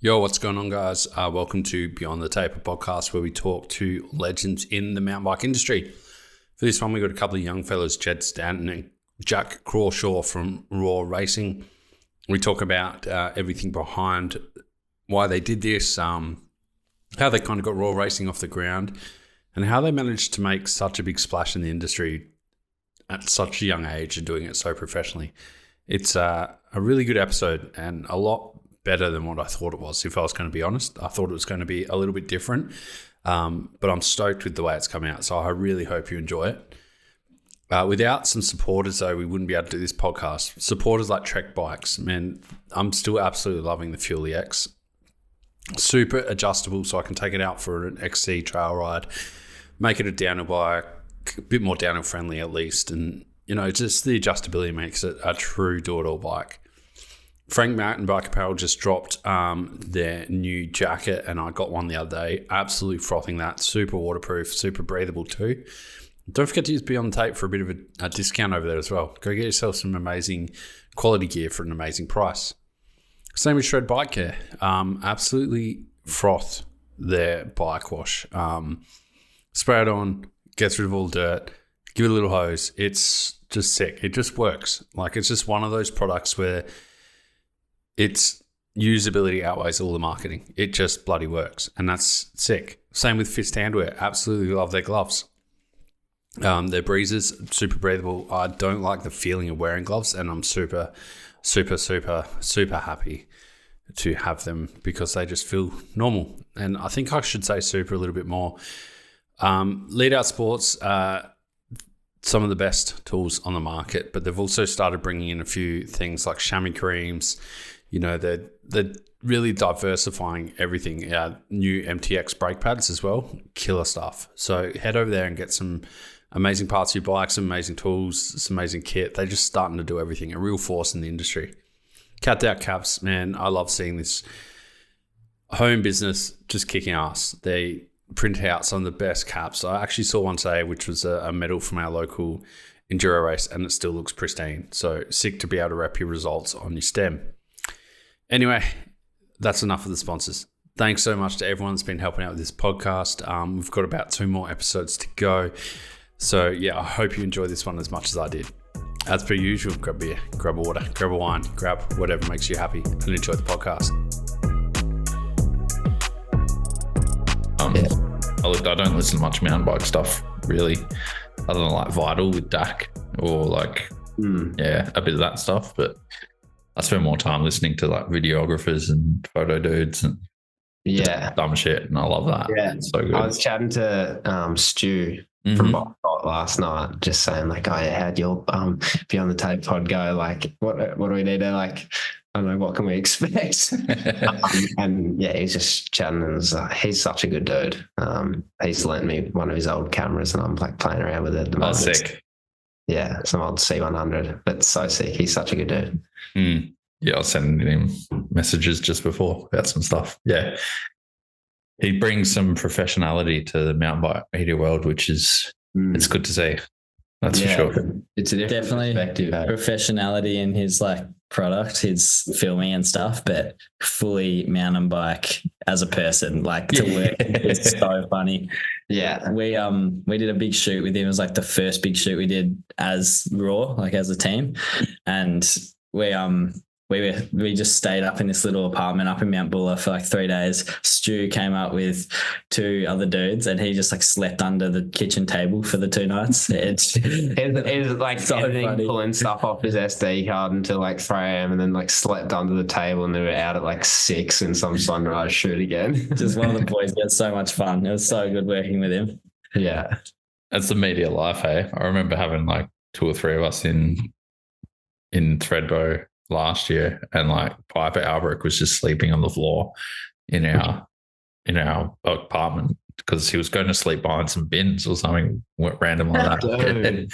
Yo, what's going on, guys? Welcome to Beyond the Taper podcast, where we talk to legends in the mountain bike industry. For this one, we got a couple of young fellas, Jed Stanton and Jack Crawshaw from Raw Racing. We talk about everything behind why they did this, how they kind of got Raw Racing off the ground, and how they managed to make such a big splash in the industry at such a young age and doing it so professionally. It's a really good episode and a lot better than what I thought it was, if I was going to be honest. I thought it was going to be a little bit different, but I'm stoked with the way it's come out, so I really hope you enjoy it. Without some supporters, though, we wouldn't be able to do this podcast. Supporters like Trek Bikes, man, I'm still absolutely loving the Fuel EX. Super adjustable, so I can take it out for an XC trail ride, make it a downhill bike, a bit more downhill friendly at least, and just the adjustability makes it a true do-it-all bike. Frank Mountain Bike Apparel just dropped their new jacket, and I got one the other day. Absolutely frothing that. Super waterproof, super breathable too. Don't forget to use Beyond the Tape for a bit of a discount over there as well. Go get yourself some amazing quality gear for an amazing price. Same with Shred Bike Care. Absolutely froth their bike wash. Spray it on, gets rid of all the dirt, give it a little hose. It's just sick. It just works. Like, it's just one of those products where its usability outweighs all the marketing. It just bloody works, and that's sick. Same with Fist Handwear. Absolutely love their gloves. Their breezers, super breathable. I don't like the feeling of wearing gloves, and I'm super, super, super, super happy to have them because they just feel normal. And I think I should say super a little bit more. Lead Out Sports, some of the best tools on the market, but they've also started bringing in a few things like chamois creams. They're really diversifying everything. New MTX brake pads as well, killer stuff. So head over there and get some amazing parts for your bike, some amazing tools, some amazing kit. They're just starting to do everything, a real force in the industry. Cat Out Caps, man, I love seeing this home business just kicking ass. They print out some of the best caps. I actually saw one today, which was a medal from our local enduro race, and it still looks pristine. So sick to be able to rep your results on your stem. Anyway, that's enough of the sponsors. Thanks so much to everyone that's been helping out with this podcast. We've got about 2 more episodes to go. So, yeah, I hope you enjoy this one as much as I did. As per usual, grab a beer, grab a water, grab a wine, grab whatever makes you happy, and enjoy the podcast. I don't listen to much mountain bike stuff, really, other than like Vital with Dak or like, a bit of that stuff. But I spend more time listening to like videographers and photo dudes and dumb shit, and I love that. Yeah, it's so good. I was chatting to Stu from Bobcott last night, just saying like, "Oh yeah, how'd your Beyond the Tape pod go? Like, what do we need to like? I don't know, what can we expect?" And yeah, he's just chatting, and he's such a good dude. He's lent me one of his old cameras, and I'm like playing around with it at the moment. Oh, sick. Yeah, some old C100, but so sick. He's such a good dude. Yeah, I was sending him messages just before about some stuff. Yeah. He brings some professionality to the mountain bike media world, which is, it's good to see. That's for sure. It's a different perspective. Professionality in his like product, his filming and stuff, but fully mountain bike as a person, like to work. It's so funny. Yeah. We did a big shoot with him. It was like the first big shoot we did as Raw, like as a team. And we just stayed up in this little apartment up in Mount Buller for like 3 days. Stu came up with 2 other dudes, and he just like slept under the kitchen table for the 2 nights. It was like so funny. Pulling stuff off his SD card until like 3 a.m. and then like slept under the table, and they were out at like 6 in some sunrise shoot again. Just one of the boys. We had so much fun. It was so good working with him. Yeah. That's the media life, hey? I remember having like 2 or 3 of us in Threadbow last year, and like Piper Albrecht was just sleeping on the floor in our apartment because he was going to sleep behind some bins or something random like that.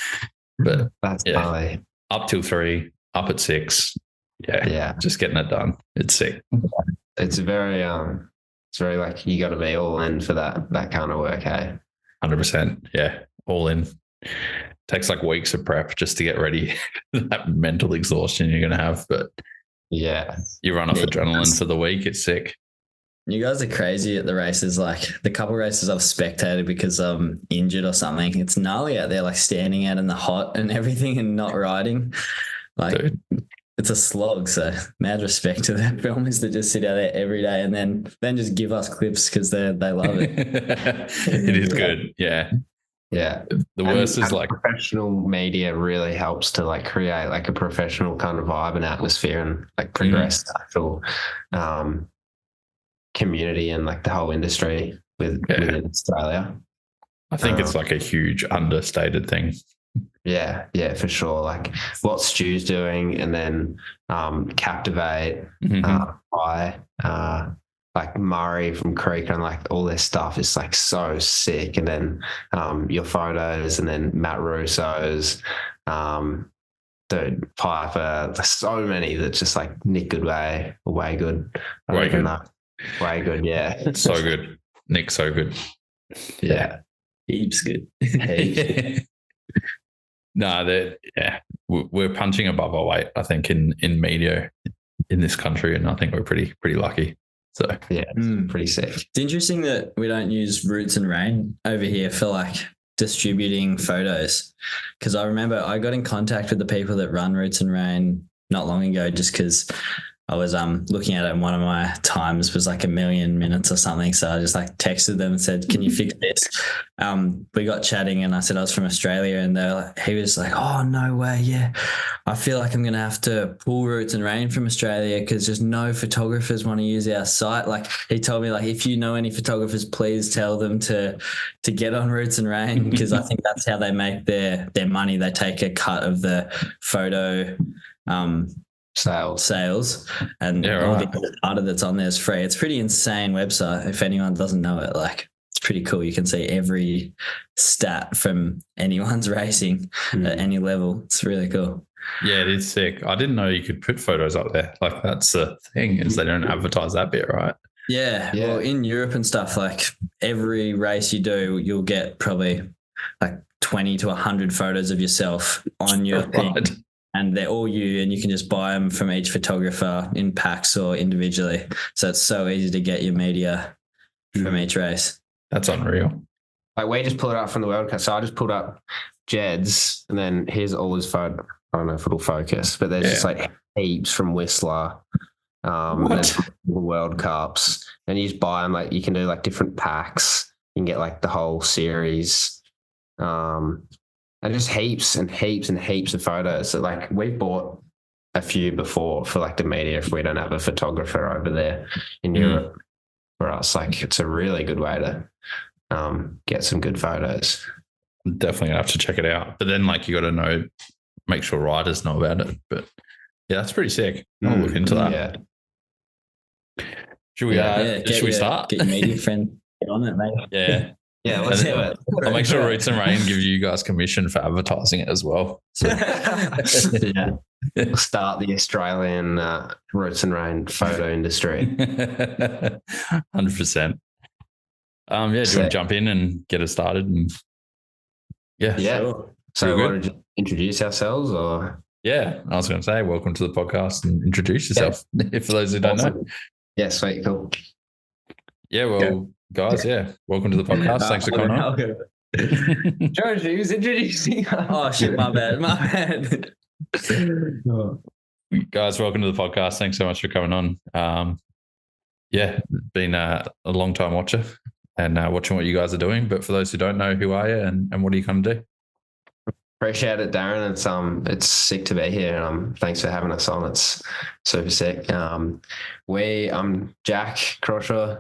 But that's funny. Up till 3, up at 6. Yeah. Just getting it done. It's sick. It's very like you got to be all in for that kind of work, hey? 100%. Yeah, all in. Takes like weeks of prep just to get ready. That mental exhaustion you're going to have, but yeah, you run off adrenaline for the week. It's sick. You guys are crazy at the races. Like the couple races I've spectated because I'm injured or something. It's gnarly out there, like standing out in the hot and everything and not riding. Like Dude. it's a slog. So mad respect to the filmers that just sit out there every day and then just give us clips because they love it. It is good. Yeah. Yeah. The worst is like professional media really helps to like create like a professional kind of vibe and atmosphere and like progress the actual community and like the whole industry within Australia. I think it's like a huge understated thing. Yeah, for sure. Like what Stu's doing, and then Captivate, like Murray from Creek, and like all their stuff is like so sick. And then your photos, and then Matt Russo's, dude, Piper. There's so many that just like Nick Goodway, way good. Way good. Way good, yeah. So good. Nick, so good. Yeah. Heaps good. No, we're punching above our weight, I think, in media in this country, and I think we're pretty lucky. So yeah, it's pretty sick. It's interesting that we don't use Roots and Rain over here for like distributing photos, because I remember I got in contact with the people that run Roots and Rain not long ago just because I was looking at it and one of my times was like 1 million minutes or something. So I just like texted them and said, can you fix this? We got chatting and I said I was from Australia, and he was like, oh, no way. Yeah. I feel like I'm going to have to pull Roots and Rain from Australia because just no photographers want to use our site. Like he told me, like, if you know any photographers, please tell them to get on Roots and Rain, because I think that's how they make their money. They take a cut of the photo, sales and all the data that's on there is free. It's pretty insane website. If anyone doesn't know it, like it's pretty cool. You can see every stat from anyone's racing at any level. It's really cool. Yeah, it is sick. I didn't know you could put photos up there. Like that's the thing, is they don't advertise that bit, right? Yeah. Well, in Europe and stuff, like every race you do, you'll get probably like 20 to 100 photos of yourself on your thing. And they're all you, and you can just buy them from each photographer in packs or individually. So it's so easy to get your media from each race. That's unreal. Like we just pulled it up from the World Cup. So I just pulled up Jed's, and then here's all his photo. I don't know if it'll focus, but there's just like heaps from Whistler, and then the World Cups. And you just buy them. Like you can do like different packs. You can get like the whole series. And just heaps and heaps and heaps of photos. So like we bought a few before for like the media if we don't have a photographer over there in Europe. For us, like it's a really good way to get some good photos. I'm definitely gonna have to check it out. But then like you got to make sure riders know about it. But yeah, that's pretty sick. I'll look into that. Yeah. Should we start? Get your media friend on it, mate. Yeah. Yeah, let's do it. I'll make sure Roots and Rain give you guys commission for advertising it as well. So. Yeah. We'll start the Australian Roots and Rain photo industry. 100%. Do you want to jump in and get it started? And yeah. Sure. So we want to introduce ourselves, or? Yeah, I was going to say, welcome to the podcast and introduce yourself. For those who don't know. Yeah, sweet, cool. Yeah, well, guys, welcome to the podcast. Thanks for coming on. George, who's introducing? Oh shit, my bad. Guys, welcome to the podcast. Thanks so much for coming on. Been a long time watcher and watching what you guys are doing. But for those who don't know, who are you and what are you going to do? Appreciate it, Darren. It's sick to be here. Thanks for having us on. It's super sick. I'm Jack Crawshaw.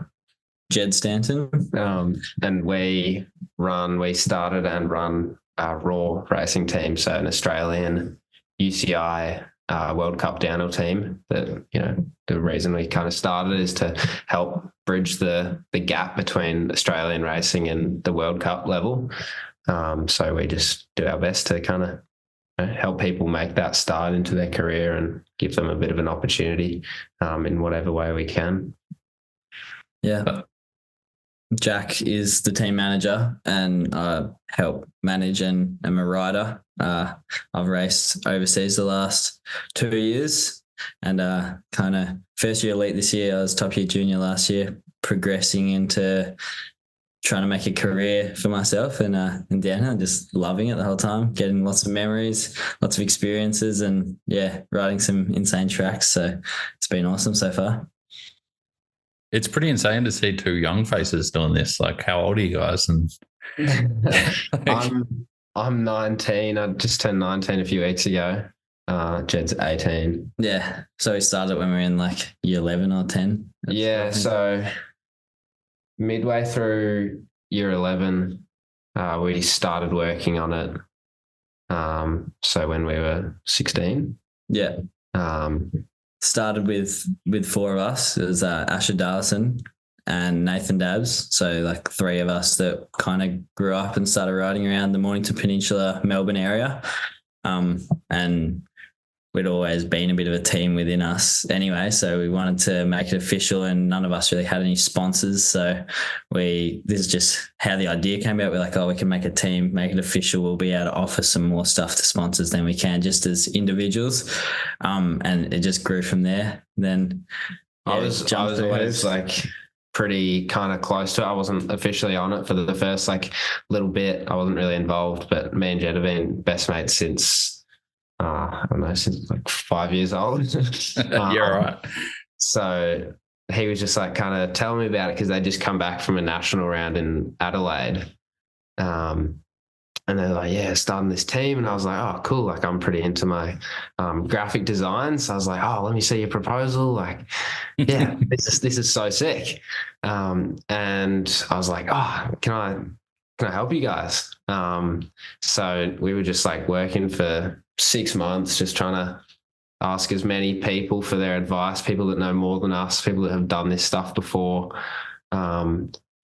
Jed Stanton. And we started and run a Raw racing team, so an Australian UCI World Cup downhill team that, the reason we kind of started is to help bridge the gap between Australian racing and the World Cup level. So we just do our best to kind of help people make that start into their career and give them a bit of an opportunity in whatever way we can. Yeah. Jack is the team manager and I help manage and am a rider. I've raced overseas the last 2 years and kind of first year elite this year. I was top year junior last year. progressing into trying to make a career for myself and downhill, just loving it the whole time, getting lots of memories, lots of experiences, and riding some insane tracks. So it's been awesome so far. It's pretty insane to see two young faces doing this. Like, how old are you guys? And I'm 19. I just turned 19 a few weeks ago. Jed's 18. Yeah. So we started when we were in like year 11 or 10. Yeah. So midway through year 11, we started working on it. So when we were 16. Yeah. Started with four of us. It was Asher Darlison and Nathan Dabbs. So like three of us that kind of grew up and started riding around the Mornington Peninsula, Melbourne area. And we'd always been a bit of a team within us anyway. So we wanted to make it official, and none of us really had any sponsors. So this is just how the idea came about. We're like, we can make a team, make it official. We'll be able to offer some more stuff to sponsors than we can just as individuals. And it just grew from there. Then I was always like pretty kind of close to it. I wasn't officially on it for the first like little bit. I wasn't really involved, but me and Jed have been best mates since I don't know, since like 5 years old. You're right. So he was just like kind of telling me about it because they just come back from a national round in Adelaide. And they're like, starting this team. And I was like, oh, cool. Like, I'm pretty into my graphic design. So I was like, oh, let me see your proposal. Like, yeah, this is so sick. And I was like, oh, can I help you guys? So we were just like working for 6 months, just trying to ask as many people for their advice, people that know more than us, people that have done this stuff before,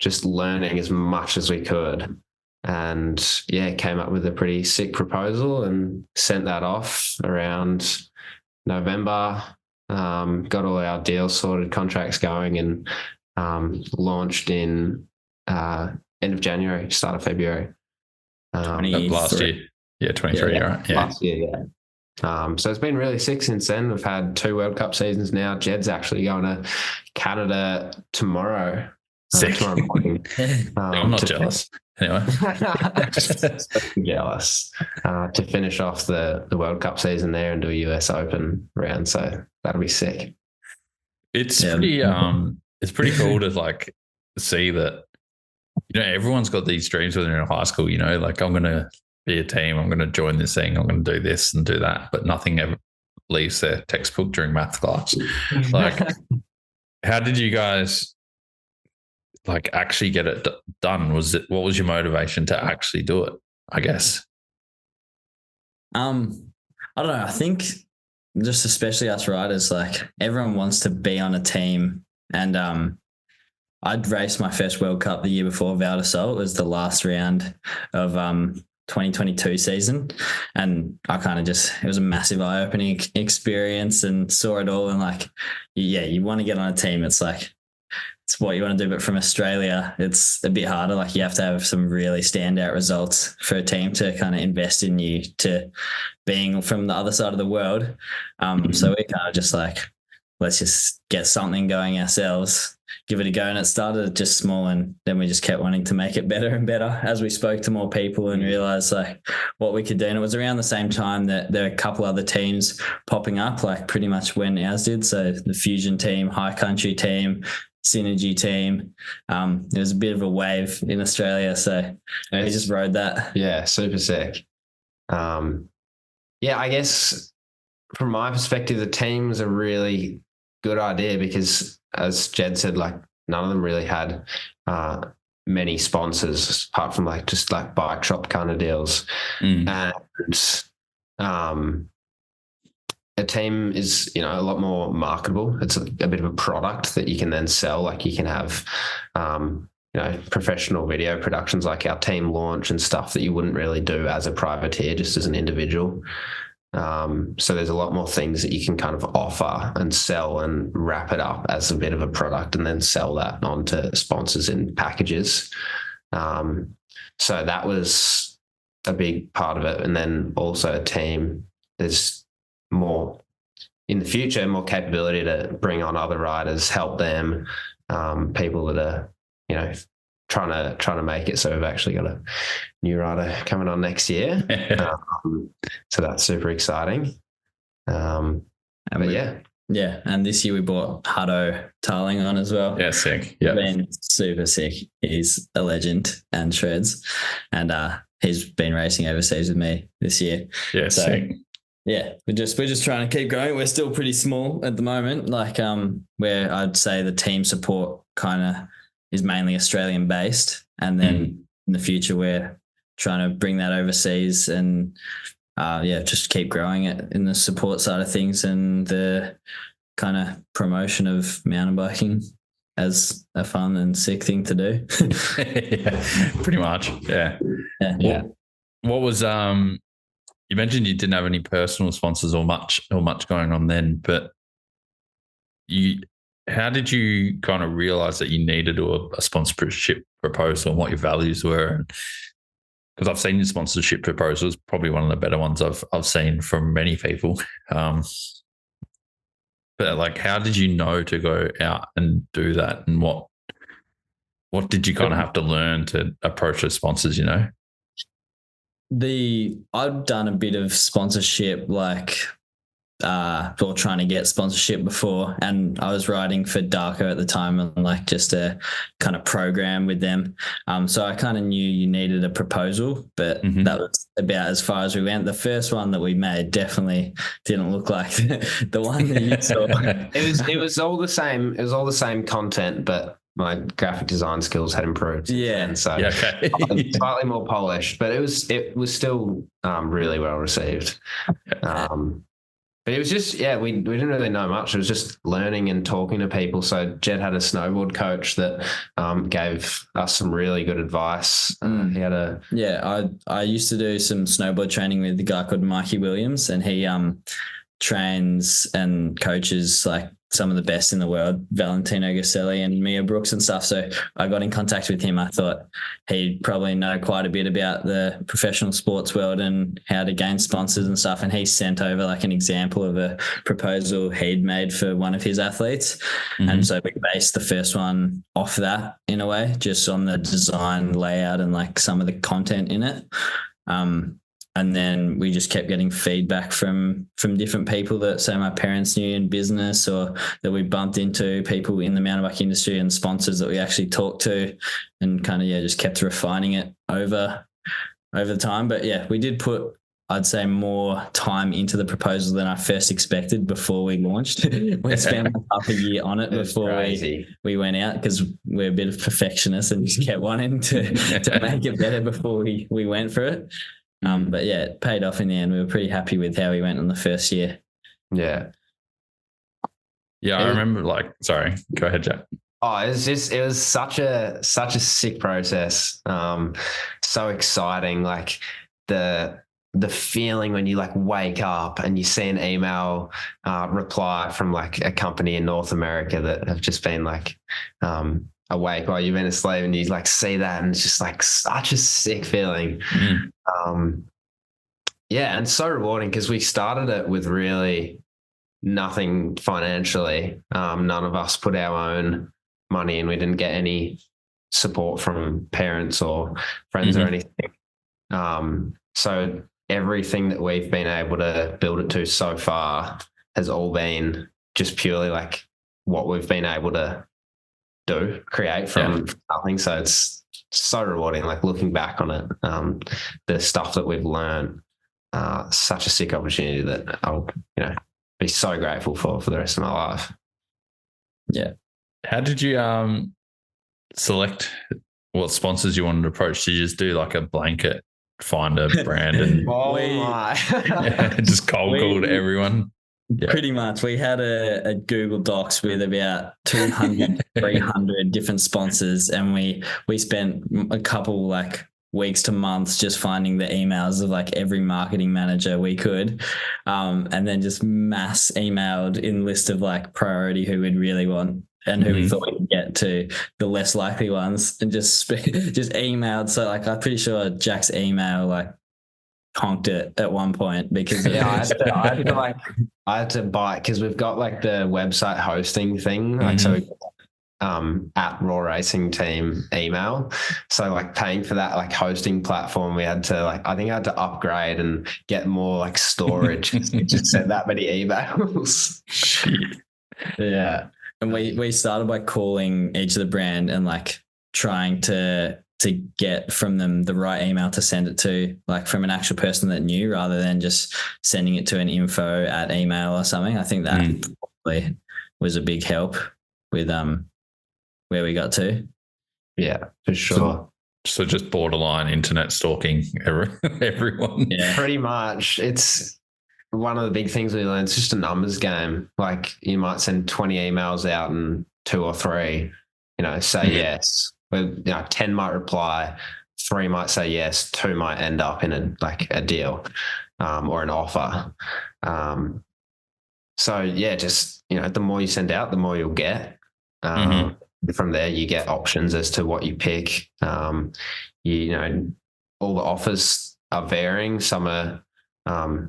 just learning as much as we could. And came up with a pretty sick proposal and sent that off around November, got all our deals sorted, contracts going, and launched in end of January, start of February. Last year. Yeah, 23, right? Yeah. Last year, so it's been really sick since then. We've had 2 World Cup seasons now. Jed's actually going to Canada tomorrow. Sick. Tomorrow morning. I'm not jealous. Anyway. Jealous. To finish off the World Cup season there and do a US Open round. So that'll be sick. It's pretty cool to like see that, everyone's got these dreams when they're in high school, like I'm going to be a team, I'm going to join this thing, I'm going to do this and do that, but nothing ever leaves their textbook during math class. Like, how did you guys like actually get it done? What was your motivation to actually do it, I guess? I don't know. I think just especially us riders, like everyone wants to be on a team. And I'd raced my first World Cup the year before Val d'Isole. It was the last round of 2022 season. And I kind of it was a massive eye-opening experience and saw it all. And like, you want to get on a team. It's like, it's what you want to do. But from Australia, it's a bit harder. Like you have to have some really standout results for a team to kind of invest in you to being from the other side of the world. So we kind of just like, let's just get something going ourselves, give it a go. And it started just small, and then we just kept wanting to make it better and better as we spoke to more people and realized like what we could do. And it was around the same time that there were a couple other teams popping up, like pretty much when ours did. So the Fusion team, High Country team, Synergy team. There was a bit of a wave in Australia, so we just rode that. Yeah, super sick. I guess from my perspective, the team was a really good idea because, as Jed said, like none of them really had many sponsors apart from like just like bike shop kind of deals. And a team is, a lot more marketable. It's a bit of a product that you can then sell. Like you can have, professional video productions like our team launch and stuff that you wouldn't really do as a privateer, just as an individual. So there's a lot more things that you can kind of offer and sell and wrap it up as a bit of a product and then sell that on to sponsors in packages. So that was a big part of it. And then also a team, there's more in the future, more capability to bring on other riders, help them, people that are, you know, trying to make it. So we've actually got a new rider coming on next year. So that's super exciting. But yeah, and this year we brought Hutto Tarling on as well. Yeah, sick. Yeah, been super sick. He's a legend and shreds, and he's been racing overseas with me this year. Yeah, so, sick. Yeah, we're just trying to keep going. We're still pretty small at the moment. Like where I'd say the team support kind of is mainly Australian based, and then in the future we're trying to bring that overseas and just keep growing it in the support side of things and the kind of promotion of mountain biking as a fun and sick thing to do. Yeah, pretty much. Yeah. What was you mentioned you didn't have any personal sponsors or much going on then, but how did you kind of realize that you needed a sponsorship proposal and what your values were? Because I've seen your sponsorship proposals, probably one of the better ones I've seen from many people. But like, how did you know to go out and do that, and what did you kind of have to learn to approach those sponsors? You know, I've done a bit of sponsorship, like or trying to get sponsorship before, and I was riding for Darko at the time and like just a kind of program with them. So I kind of knew you needed a proposal, but that was about as far as we went. The first one that we made definitely didn't look like the one that you saw. It was all the same. It was all the same content, but my graphic design skills had improved. Yeah. And so slightly more polished, but it was still really well received. But it was just, we didn't really know much. It was just learning and talking to people. So Jed had a snowboard coach that gave us some really good advice. He had I used to do some snowboard training with a guy called Mikey Williams, and he trains and coaches like some of the best in the world, Valentino Gasselli and Mia Brooks and stuff. So I got in contact with him. I thought he'd probably know quite a bit about the professional sports world and how to gain sponsors and stuff. And he sent over like an example of a proposal he'd made for one of his athletes. And so we based the first one off that in a way, just on the design, layout, and like some of the content in it. And then we just kept getting feedback from different people that say my parents knew in business, or that we bumped into people in the mountain bike industry and sponsors that we actually talked to, and kind of, just kept refining it over the time. But we did put, I'd say, more time into the proposal than I first expected before we launched. We spent half a year on it before we went out, because we're a bit of perfectionists and just kept wanting to make it better before we went for it. But it paid off in the end. We were pretty happy with how we went on the first year. Yeah. Yeah, I remember sorry, go ahead, Jack. Oh, it was such a sick process. So exciting. Like the feeling when you like wake up and you see an email reply from like a company in North America that have just been like awake while you've been asleep, and you like see that, and it's just like such a sick feeling. And so rewarding, because we started it with really nothing financially. None of us put our own money in. We didn't get any support from parents or friends or anything. So everything that we've been able to build it to so far has all been just purely like what we've been able to create from nothing. So it's so rewarding, like looking back on it, the stuff that we've learned, such a sick opportunity that I'll, be so grateful for the rest of my life. Yeah. How did you select what sponsors you wanted to approach? Did you just do like a blanket, find a brand and just cold called everyone? Yeah. Pretty much. We had a Google Docs with about 200, 300 different sponsors, and we spent a couple like weeks to months just finding the emails of like every marketing manager we could, and then just mass emailed in list of like priority who we'd really want and who we thought we could get to the less likely ones, and just emailed. So like I'm pretty sure Jack's email like conked it at one point, because I had to buy, because we've got like the website hosting thing, like so at Raw Racing Team email. So like paying for that like hosting platform, we had to I think I had to upgrade and get more like storage. It just sent that many emails. Shit. Yeah. And we started by calling each of the brand and like trying to get from them the right email to send it to, like from an actual person that knew, rather than just sending it to an info@email or something. I think that probably was a big help with where we got to. Yeah, for sure. So just borderline internet stalking everyone. Yeah. Pretty much. It's one of the big things we learned. It's just a numbers game. Like you might send 20 emails out and 2 or 3, say yes. 10 might reply, 3 might say yes, 2 might end up in a deal or an offer. So yeah, just the more you send out, the more you'll get. From there, you get options as to what you pick. All the offers are varying. Some are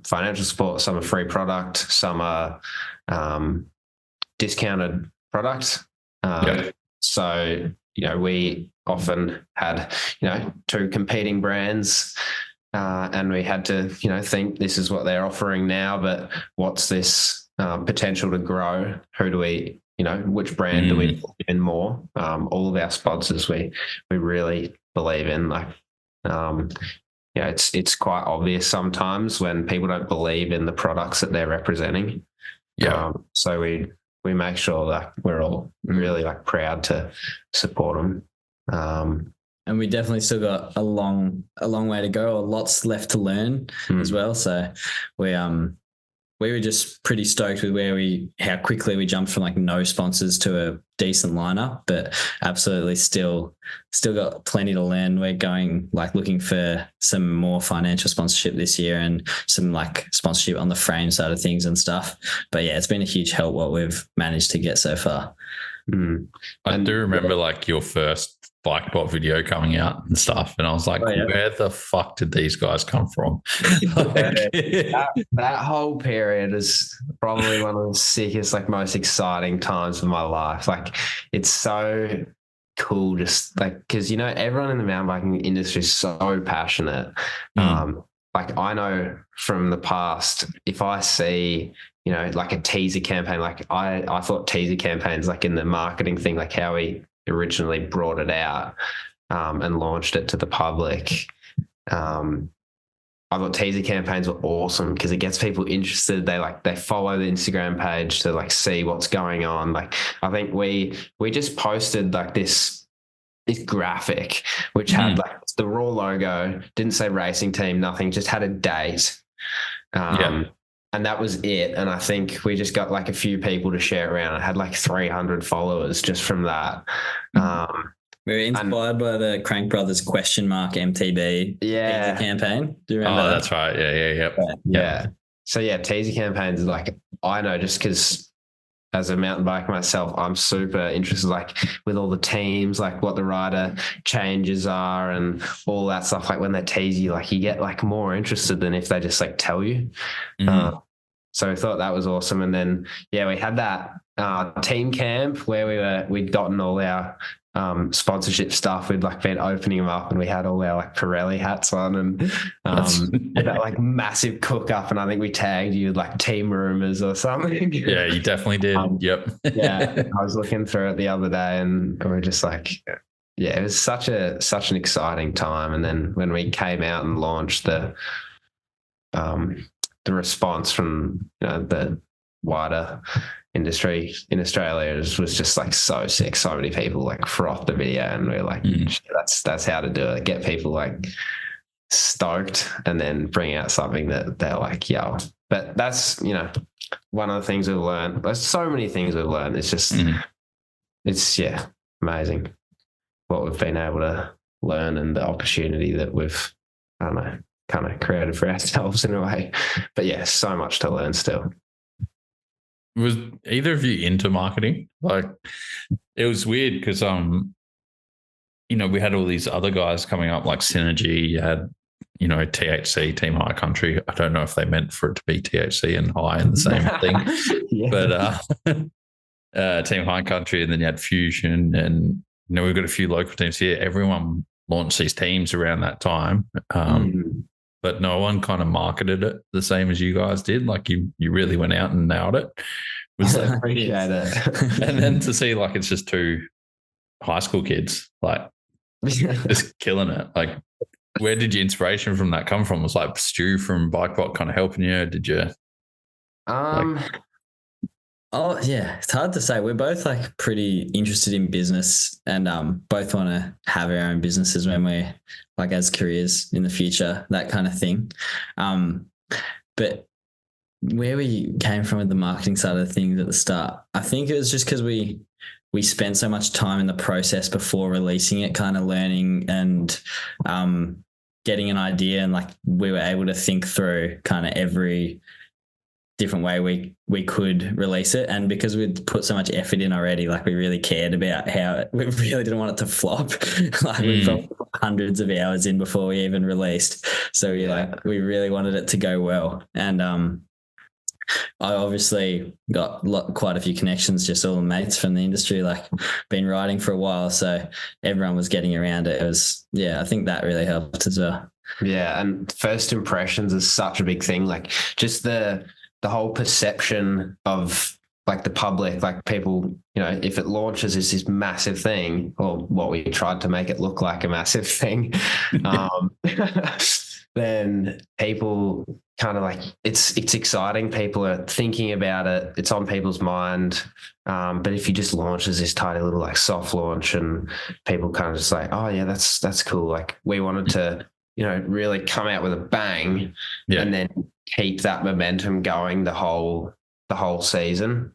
financial support, some are free product, some are discounted product. So we often had, 2 competing brands and we had to, think this is what they're offering now, but what's this potential to grow? Who do we, which brand do we put in more? All of our sponsors, we really believe in. It's quite obvious sometimes when people don't believe in the products that they're representing. So we make sure that we're all really proud to support them. And we definitely still got a long way to go, or lots left to learn as well. So we were just pretty stoked with how quickly we jumped from no sponsors to a decent lineup, but absolutely still got plenty to learn. We're going looking for some more financial sponsorship this year and some sponsorship on the frame side of things and stuff. But yeah, it's been a huge help what we've managed to get so far. I do remember your first BikeBot video coming out and stuff, and I was like, where the fuck did these guys come from? that whole period is probably one of the sickest, most exciting times of my life. It's so cool, just because everyone in the mountain biking industry is so passionate. I know from the past, if I see a teaser campaign, I thought teaser campaigns in the marketing thing, how we originally brought it out and launched it to the public. I thought teaser campaigns were awesome because it gets people interested. They follow the Instagram page to see what's going on. I think we just posted this graphic which had the Raw logo, didn't say racing team, nothing, just had a date. And that was it. And I think we just got a few people to share it around. I had 300 followers just from that. We were inspired by the Crank Brothers MTB teaser campaign. Do you remember that? That's right. Yeah. So yeah, teaser campaigns, I know just because as a mountain biker myself, I'm super interested with all the teams, what the rider changes are and all that stuff. When they tease you, you get more interested than if they just tell you. So I thought that was awesome. And then, we had that team camp where we'd gotten all our sponsorship stuff. We'd been opening them up and we had all our Pirelli hats on and that massive cook up. And I think we tagged you with Team Rumors or something. Yeah, you definitely did. Yep. I was looking through it the other day and we were just it was such an exciting time. And then when we came out and launched the response from the wider industry in Australia was just so sick. So many people frothed the video and we we're that's how to do it. Get people stoked and then bring out something that they're yo. But that's one of the things we've learned. There's so many things we've learned. It's just it's amazing what we've been able to learn and the opportunity that we've kind of created for ourselves in a way. But yeah, so much to learn still. Was either of you into marketing? It was weird because we had all these other guys coming up Synergy. You had THC, Team High Country. I don't know if they meant for it to be THC and high in the same thing, but Team High Country, and then you had Fusion, and we've got a few local teams here. Everyone launched these teams around that time, but no one kind of marketed it the same as you guys did. Like you really went out and nailed it. I appreciate it. And then to see like it's just two high school kids like just killing it. Like, where did your inspiration from that come from? Was like Stu from BikeBot kind of helping you? Did you? Oh yeah, it's hard to say. We're both like pretty interested in business, and both want to have our own businesses when we're like as careers in the future, that kind of thing. But where we came from with the marketing side of things at the start, I think it was just because we spent so much time in the process before releasing it, kind of learning and getting an idea, and like we were able to think through kind of every different way we could release it. And because we'd put so much effort in already, like we really cared about we really didn't want it to flop. Like we put hundreds of hours in before we even released. So we really wanted it to go well. And I obviously got quite a few connections, just all the mates from the industry, like been riding for a while. So everyone was getting around it. It was, I think that really helped as well. Yeah. And first impressions is such a big thing. Like just the whole perception of like the public, like people, if it launches as this massive thing, or what we tried to make it look like a massive thing, then people kind of like, it's exciting. People are thinking about it. It's on people's mind. But if you just launch as this tiny little like soft launch, and people kind of just like, oh yeah, that's cool. Like we wanted to, really come out with a bang, and then keep that momentum going the whole season.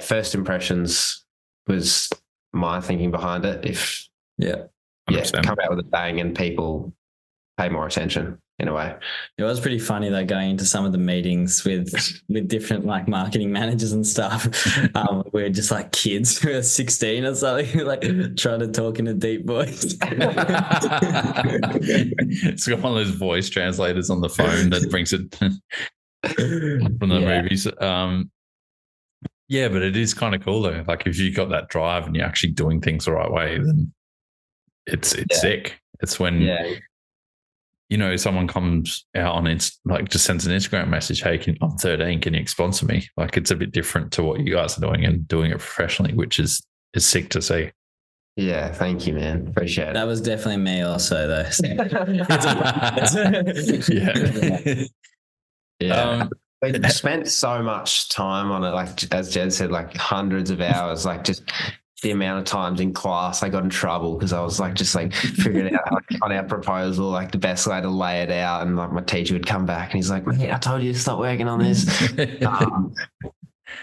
First impressions was my thinking behind it. If come out with a bang and people pay more attention in a way. It was pretty funny though, going into some of the meetings with different like marketing managers and stuff. We were just like kids who are 16 or something, like trying to talk in a deep voice. It's got one of those voice translators on the phone that brings it from the movies. But it is kind of cool though. Like if you got that drive and you're actually doing things the right way, then it's sick. It's when someone comes out on just sends an Instagram message, hey, I'm 13, can you sponsor me? Like it's a bit different to what you guys are doing and doing it professionally, which is sick to see. Yeah, thank you, man. Appreciate it. That was definitely me also though. We spent so much time on it, like as Jed said, like hundreds of hours, like just the amount of times in class I got in trouble because I was like just like figuring out on our proposal like the best way to lay it out, and like my teacher would come back and he's like, mate, I told you to stop working on this.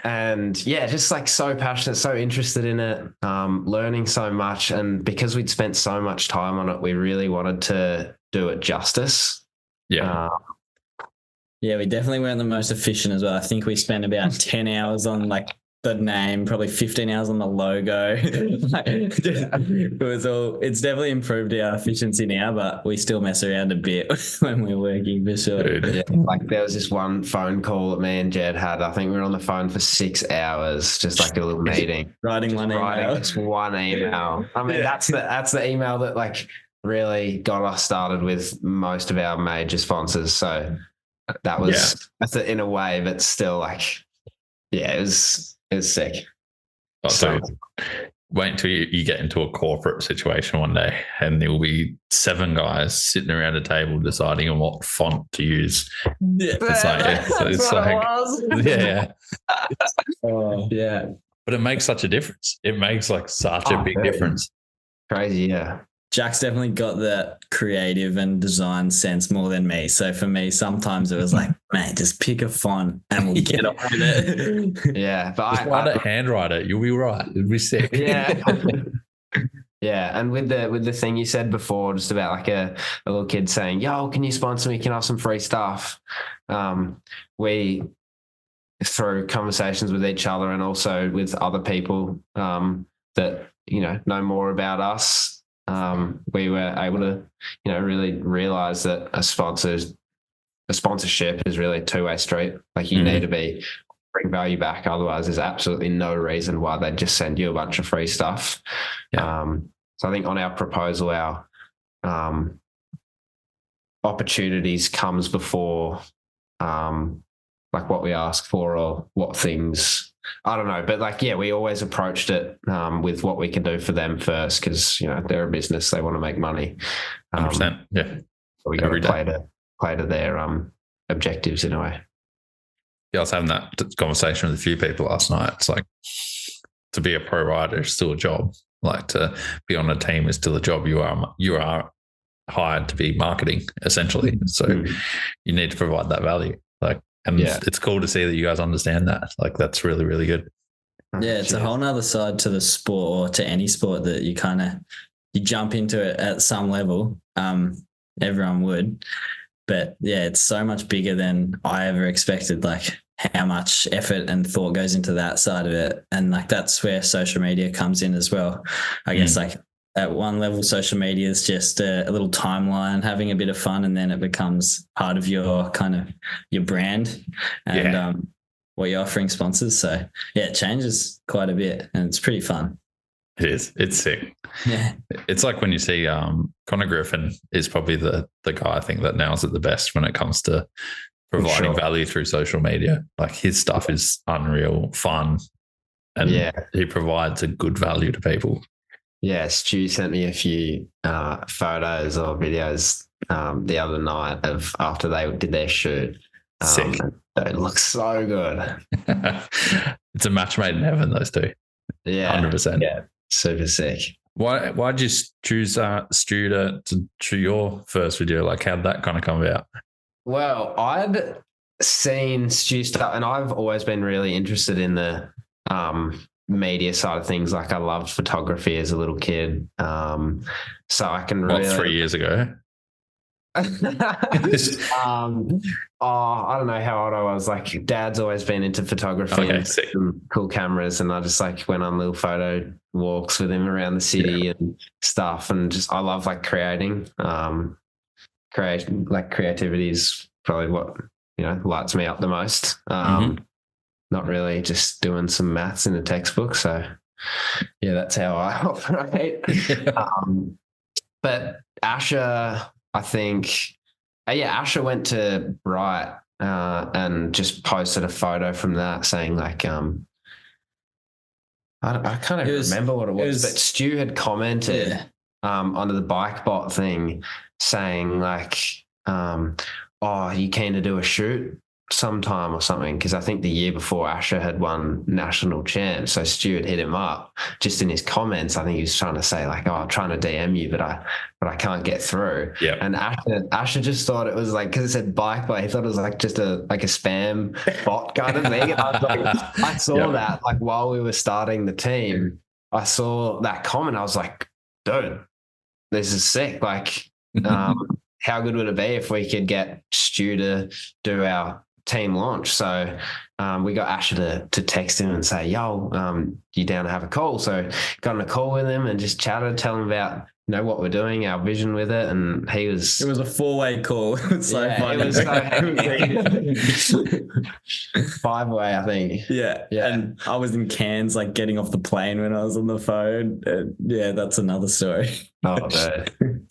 And just like so passionate, so interested in it, learning so much, and because we'd spent so much time on it, we really wanted to do it justice. We definitely weren't the most efficient as well. I think we spent about 10 hours on like the name, probably 15 hours on the logo. It's definitely improved our efficiency now, but we still mess around a bit when we're working for sure. Like there was this one phone call that me and Jed had. I think we were on the phone for 6 hours, just like a little meeting. writing one email. I mean, that's the email that like really got us started with most of our major sponsors. So that was that's in a way, but still like, it was sick. So wait until you get into a corporate situation one day and there will be 7 guys sitting around a table deciding on what font to use. It's but it makes such a difference. It makes like such a big difference. Crazy. Jack's definitely got that creative and design sense more than me. So for me, sometimes it was like, mate, just pick a font and we'll get on with it. But just handwrite it. You'll be right. It'll be sick. And with the thing you said before, just about like a little kid saying, yo, can you sponsor me? Can I have some free stuff? We, through conversations with each other and also with other people that, know more about us, we were able to, really realize that a sponsorship is really a two-way street. Like you need to be bring value back. Otherwise, there's absolutely no reason why they'd just send you a bunch of free stuff. Yeah. So I think on our proposal, our opportunities comes before like what we ask for or what things, I don't know. But like, yeah, we always approached it with what we can do for them first, because, you know, they're a business, they want to make money. 100%. Yeah. We got to play to their objectives in a way. Yeah, I was having that conversation with a few people last night. It's like, to be a pro rider is still a job. Like, to be on a team is still a job. You are hired to be marketing, essentially. So you need to provide that value. Like, and it's cool to see that you guys understand that. Like, that's really, really good. Yeah, it's a whole nother side to the sport, or to any sport, that you jump into it at some level. Everyone would. But yeah, it's so much bigger than I ever expected, like how much effort and thought goes into that side of it. And like, that's where social media comes in as well. I guess like at one level, social media is just a little timeline, having a bit of fun, and then it becomes part of your kind of your brand and what you're offering sponsors. So yeah, it changes quite a bit, and it's pretty fun. It is. It's sick. Yeah. It's like when you see Connor Griffin is probably the guy I think that nails it the best when it comes to providing value through social media. Like, his stuff is unreal, fun, and he provides a good value to people. Yeah, Stu sent me a few photos or videos the other night of after they did their shoot. Sick. It looks so good. It's a match made in heaven, those two. Yeah. 100%. Yeah. Super sick. Why did you choose Stu to shoot your first video? Like, how'd that kind of come about? Well, I'd seen Stu stuff, and I've always been really interested in the media side of things. Like, I loved photography as a little kid. So I can really... 3 years ago? I don't know how old I was. Like, Dad's always been into photography and some cool cameras, and I just like went on little photo walks with him around the city and stuff. And just, I love like creating. Creativity is probably what, you know, lights me up the most. Not really just doing some maths in a textbook. So yeah, that's how I operate. But Asher, I think, Asher went to Bright and just posted a photo from that saying like, I can't even remember what it was, but Stu had commented under the bike bot thing saying like, oh, you keen to do a shoot sometime or something? Because I think the year before Asher had won national champ, so Stu had hit him up just in his comments. I think he was trying to say like, oh, I'm trying to DM you, but I can't get through. Yeah. And Asher just thought it was like, because it said bike bot, he thought it was like just a spam bot kind of thing. And I was like, I saw that like while we were starting the team, I saw that comment. I was like, dude, this is sick. Like, how good would it be if we could get Stu to do our team launch? So we got Asher to text him and say, yo, you down to have a call? So got on a call with him and just chatted, tell him about, you know, what we're doing, our vision with it. And he was... It was a 4-way call. It's so funny. It was so 5-way, I think. Yeah. And I was in Cairns, like getting off the plane when I was on the phone. Yeah, that's another story. Oh, dude.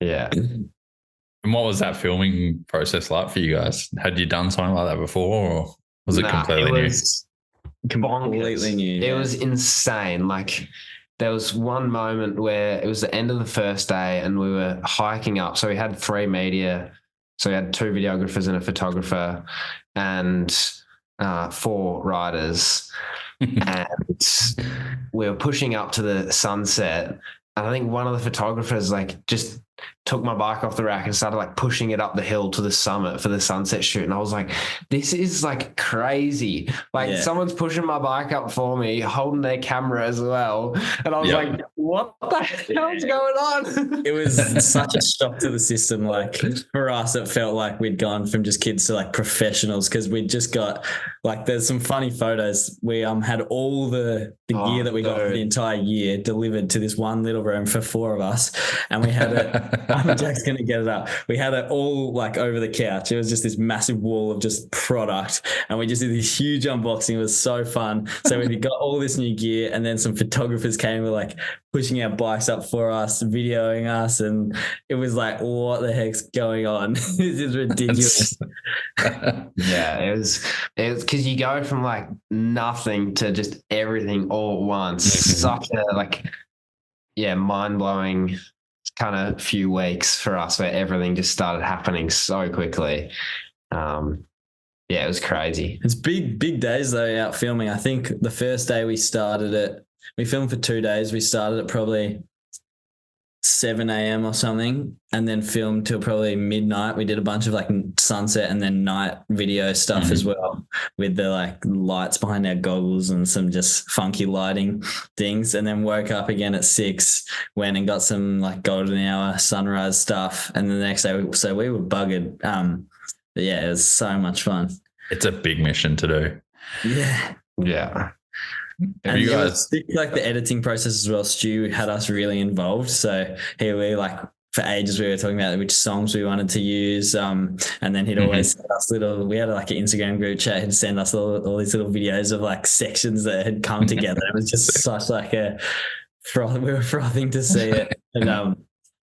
Yeah. And what was that filming process like for you guys? Had you done something like that before, or was it completely new? Completely new. It was insane. Like, there was one moment where it was the end of the first day and we were hiking up. So we had 3 media. So we had 2 videographers and a photographer and 4 riders. And we were pushing up to the sunset. And I think one of the photographers like just took my bike off the rack and started like pushing it up the hill to the summit for the sunset shoot. And I was like, this is like crazy. Like someone's pushing my bike up for me, holding their camera as well. And I was like, what the hell is going on? It was such a shock to the system. Like, for us, it felt like we'd gone from just kids to like professionals, because we'd just got like, there's some funny photos. We had all the gear that we got for the entire year delivered to this one little room for 4 of us. And we had it Jack's gonna get it up. We had it all like over the couch. It was just this massive wall of just product, and we just did this huge unboxing. It was so fun. So we got all this new gear, and then some photographers came, were like pushing our bikes up for us, videoing us, and it was like, what the heck's going on? This is ridiculous. Yeah, it was because you go from like nothing to just everything all at once. Such a mind blowing kind of few weeks for us where everything just started happening so quickly. It was crazy. It's big days though out filming. I think the first day we started it, we filmed for 2 days. We started at probably 7 a.m. or something, and then filmed till probably midnight. We did a bunch of like sunset and then night video stuff as well, with the like lights behind our goggles and some just funky lighting things. And then woke up again at 6, went and got some like golden hour sunrise stuff. And then the next day, so we were buggered. But yeah, it was so much fun. It's a big mission to do. Yeah. Have you guys like the editing process as well? Stu had us really involved. So here we like for ages we were talking about which songs we wanted to use. And then he'd always send us we had like an Instagram group chat. He'd send us all these little videos of like sections that had come together. It was just such like we were frothing to see it. And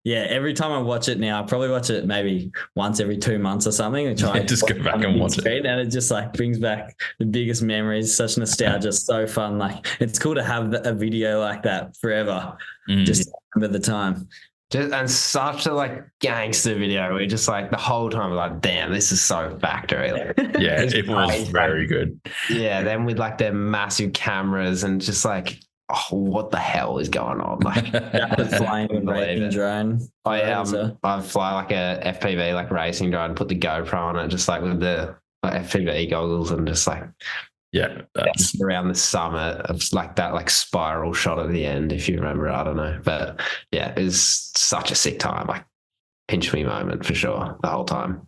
every time I watch it now, I probably watch it maybe once every 2 months or something and try just go back and watch it. And it just like brings back the biggest memories, such nostalgia, so fun. Like it's cool to have a video like that forever. Just remember the time. And such a like gangster video. We're just like the whole time like, damn, this is so factory. Like, yeah, it was very good. Yeah, then with like their massive cameras and just like, oh, what the hell is going on? Like flying a racing drone. I fly like a FPV like racing drone, put the GoPro on it, just like with the FPV goggles, and just like that's around the summit of like that like spiral shot at the end, if you remember. I don't know, but yeah, it was such a sick time, like pinch me moment for sure the whole time.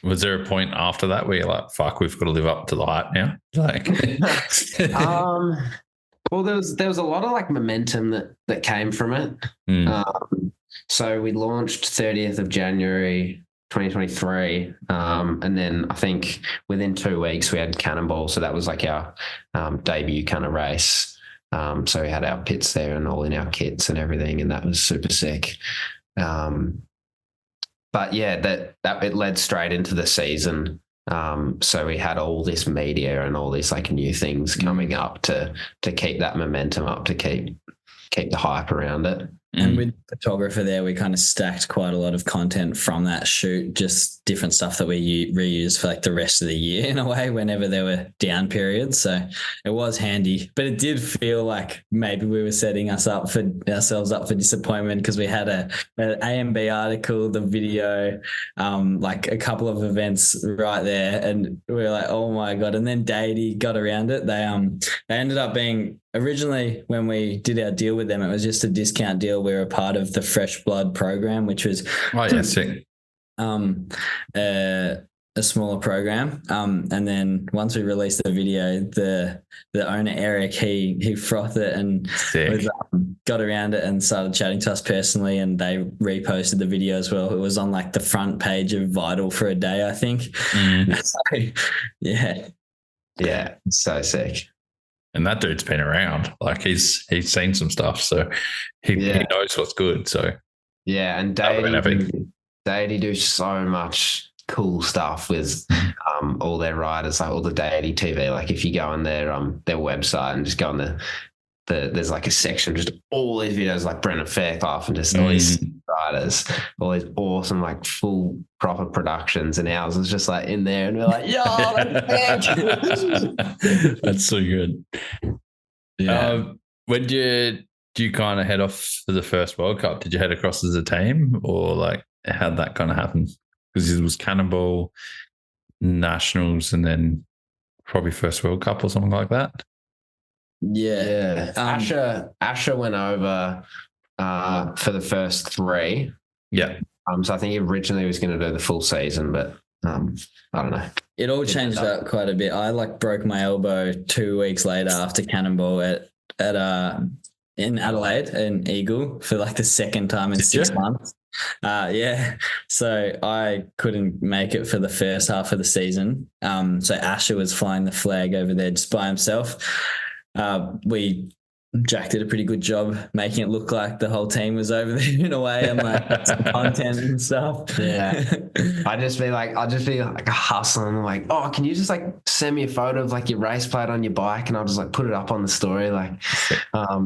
Was there a point after that where you're like, fuck, we've got to live up to the hype now? Like well, there was a lot of like momentum that came from it. So we launched 30th of January 2023, and then I think within 2 weeks we had Cannonball, so that was like our debut kind of race. So we had our pits there and all in our kits and everything, and that was super sick. But yeah, that it led straight into the season. So we had all this media and all these like new things coming up to keep that momentum up, to keep the hype around it. And with the photographer there, we kind of stacked quite a lot of content from that shoot, just different stuff that we reused for like the rest of the year in a way, whenever there were down periods. So it was handy, but it did feel like maybe we were setting ourselves up for disappointment, because we had an AMB article, the video, like a couple of events right there, and we were like, oh my God. And then Deity got around it. They ended up being, originally when we did our deal with them, it was just a discount deal. We were a part of the Fresh Blood program, which was sick. A smaller program. And then once we released the video, the owner Eric, he frothed it and got around it and started chatting to us personally, and they reposted the video as well. It was on like the front page of Vital for a day, I think. So, yeah, it's so sick. And that dude's been around. Like he's seen some stuff, so he knows what's good. So yeah, and Deity do so much cool stuff with all their riders, like all the Deity TV. Like if you go on their website and just go on there's like a section just all these videos like Brendan Fairclough and just all these riders, all these awesome like full proper productions, and ours was just like in there, and we're like, yo, that's so good. Yeah. When do you kind of head off for the first World Cup? Did you head across as a team, or like how'd that kind of happen? Because it was Cannonball, Nationals, and then probably first World Cup or something like that. Yeah. Asher went over for the first 3. Yeah. So I think originally he was going to do the full season, but I don't know. It all changed up quite a bit. I like broke my elbow 2 weeks later after Cannonball in Adelaide in Eagle for like the second time in 6 months. Yeah. So I couldn't make it for the first half of the season. So Asher was flying the flag over there just by himself. Jack did a pretty good job making it look like the whole team was over there in a way, and like some content and stuff. Yeah. I'll just be like hustling. I'm like, oh, can you just like send me a photo of like your race plate on your bike, and I'll just like put it up on the story, like,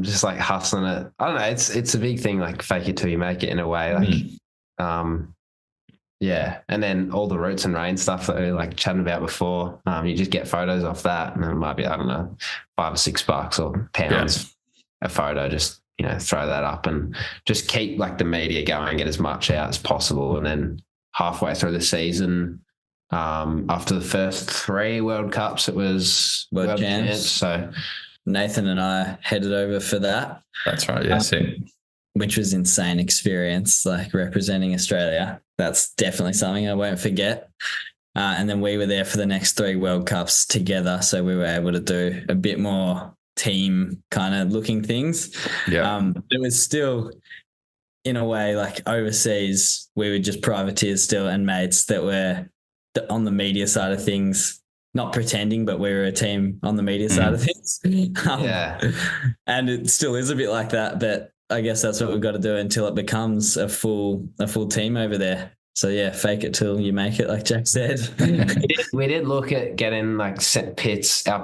just like hustling it. I don't know. It's a big thing, like fake it till you make it in a way, like, yeah. And then all the Roots and Rain stuff that we were like chatting about before, you just get photos off that, and it might be, I don't know, $5 or $6 or pounds a photo. Just, you know, throw that up and just keep like the media going, get as much out as possible. And then halfway through the season, after the first 3 World Cups, it was World Champs. So Nathan and I headed over for that. That's right. Yeah, which was insane experience, like representing Australia. That's definitely something I won't forget. And then we were there for the next 3 World Cups together, so we were able to do a bit more team kind of looking things. Yeah. It was still, in a way, like overseas, we were just privateers still and mates that were on the media side of things, not pretending, but we were a team on the media side of things. And it still is a bit like that, but I guess that's what we've got to do until it becomes a full team over there. So yeah, fake it till you make it, like Jack said. We did look at getting like our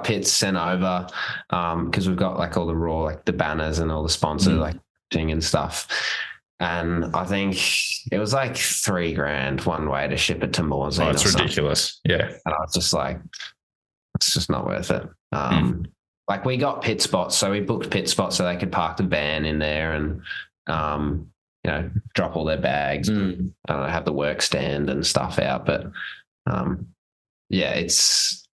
pits sent over, because we've got like all the raw, like the banners and all the sponsor like thing and stuff. And I think it was like $3,000 one way to ship it to Morzine. Oh, it's ridiculous. Yeah. And I was just like, it's just not worth it. Like we got pit spots, so we booked pit spots so they could park the van in there and, you know, drop all their bags, have the work stand and stuff out. But yeah, it's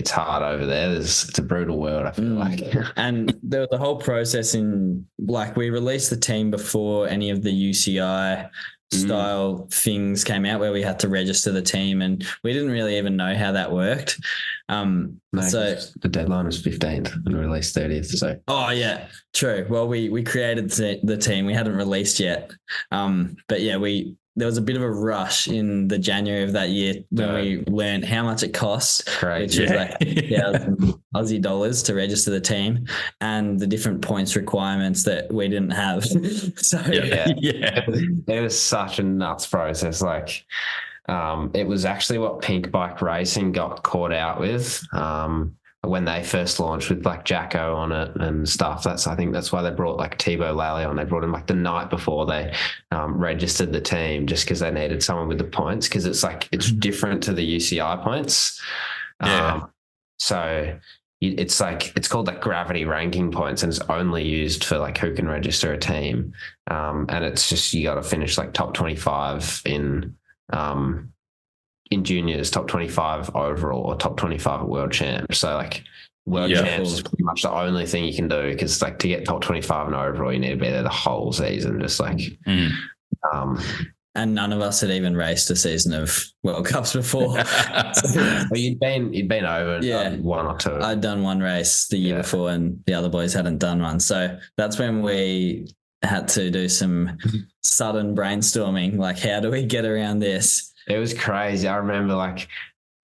hard over there. It's a brutal world, I feel like. And the whole process in, like, we released the team before any of the UCI style things came out where we had to register the team, and we didn't really even know how that worked. So the deadline was 15th and released 30th. So yeah, true. Well, we created the team. We hadn't released yet. But yeah, there was a bit of a rush in the January of that year when we learned how much it costs, which was like Aussie dollars to register the team, and the different points requirements that we didn't have. So it was such a nuts process. Like, it was actually what Pink Bike Racing got caught out with when they first launched with like Jacko on it and stuff. I think that's why they brought like Thibaut Lally on. They brought him like the night before they registered the team, just because they needed someone with the points, because it's different to the UCI points. So it's called like gravity ranking points, and it's only used for like who can register a team. And it's just, you got to finish like top 25 in juniors, top 25 overall, or top 25 at world champs. So like world champs is pretty much the only thing you can do, because like to get top 25 and overall, you need to be there the whole season. Just like, and none of us had even raced a season of World Cups before. Well, you'd been over one or two. I'd done one race the year before, and the other boys hadn't done one. So that's when we had to do some sudden brainstorming. Like, how do we get around this? It was crazy. I remember, like,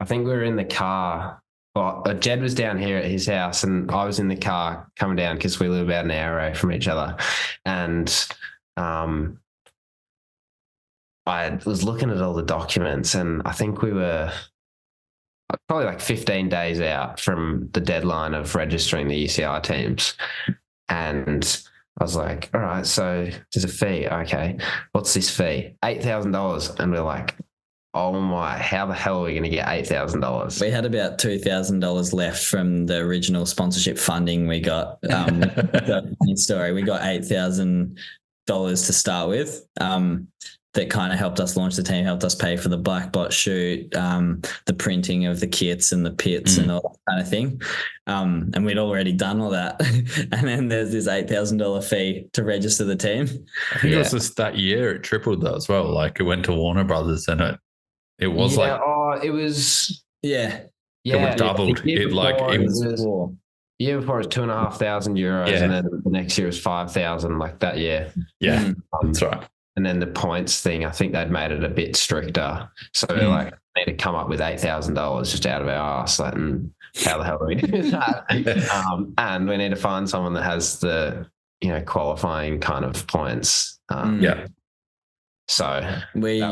I think we were in the car. Well, Jed was down here at his house, and I was in the car coming down because we live about an hour away from each other. And I was looking at all the documents, and I think we were probably like 15 days out from the deadline of registering the UCI teams. And I was like, all right, so there's a fee. Okay, what's this fee? $8,000. And we're like, oh my, how the hell are we going to get $8,000? We had about $2,000 left from the original sponsorship funding we got. Story. We got $8,000 to start with. That kind of helped us launch the team, helped us pay for the black bot shoot, the printing of the kits and the pits and all that kind of thing. And we'd already done all that. And then there's this $8,000 fee to register the team. I think it was just that year it tripled that as well. Like, it went to Warner Brothers, and it was it was it was doubled. Year before it was 2,500 euros, and then the next year was 5,000, like that year. Yeah, that's right. And then the points thing, I think they'd made it a bit stricter. So they're like, need to come up with $8,000 just out of our arse. Like, how the hell do we do that? And we need to find someone that has the, qualifying kind of points. So we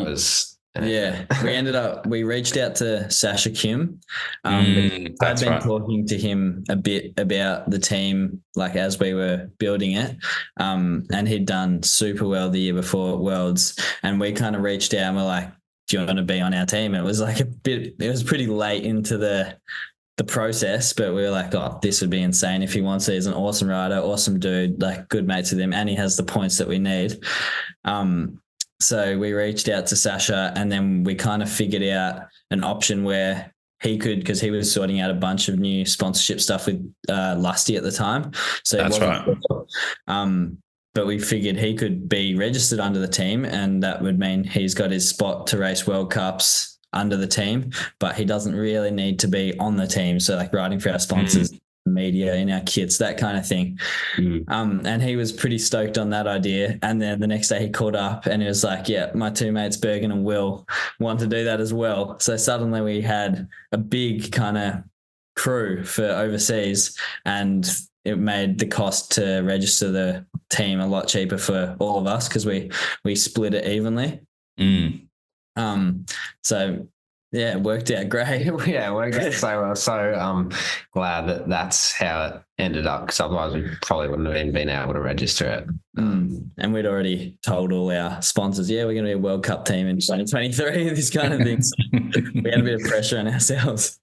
reached out to Sasha Kim. I'd been talking to him a bit about the team, like as we were building it. And he'd done super well the year before at Worlds. And we kind of reached out and we're like, do you want to be on our team? It was like it was pretty late into the process, but we were like, oh, this would be insane if he wants it. He's an awesome rider, awesome dude, like good mates with him, and he has the points that we need. So we reached out to Sasha, and then we kind of figured out an option where he could, because he was sorting out a bunch of new sponsorship stuff with Lusty at the time. So that's right. But we figured he could be registered under the team, and that would mean he's got his spot to race World Cups under the team, but he doesn't really need to be on the team. So like riding for our sponsors, media, in our kits, that kind of thing. And he was pretty stoked on that idea. And then the next day he called up and he was like, yeah, my two mates, Bergen and Will, want to do that as well. So suddenly we had a big kind of crew for overseas, and it made the cost to register the team a lot cheaper for all of us because we split it evenly. So yeah, it worked out great. Yeah, it worked out so well. So glad that that's how it ended up, because otherwise we probably wouldn't have even been able to register it. And we'd already told all our sponsors, yeah, we're going to be a World Cup team in 2023, this kind of thing. So we had a bit of pressure on ourselves.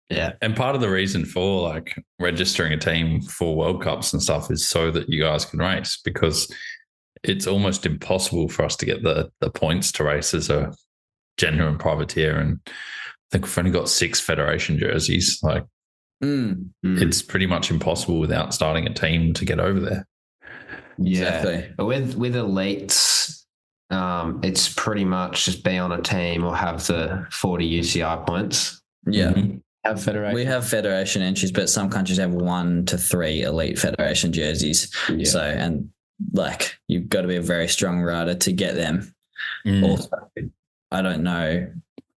Yeah. And part of the reason for like registering a team for World Cups and stuff is so that you guys can race, because it's almost impossible for us to get the points to race as a genuine privateer. And I think we've only got 6 federation jerseys. Like it's pretty much impossible without starting a team to get over there. Yeah. Exactly. With elites, it's pretty much just be on a team or have the 40 UCI points. Yeah. Have federation. We have federation entries, but some countries have 1 to 3 elite federation jerseys. Yeah. So, and like you've got to be a very strong rider to get them. Also, I don't know.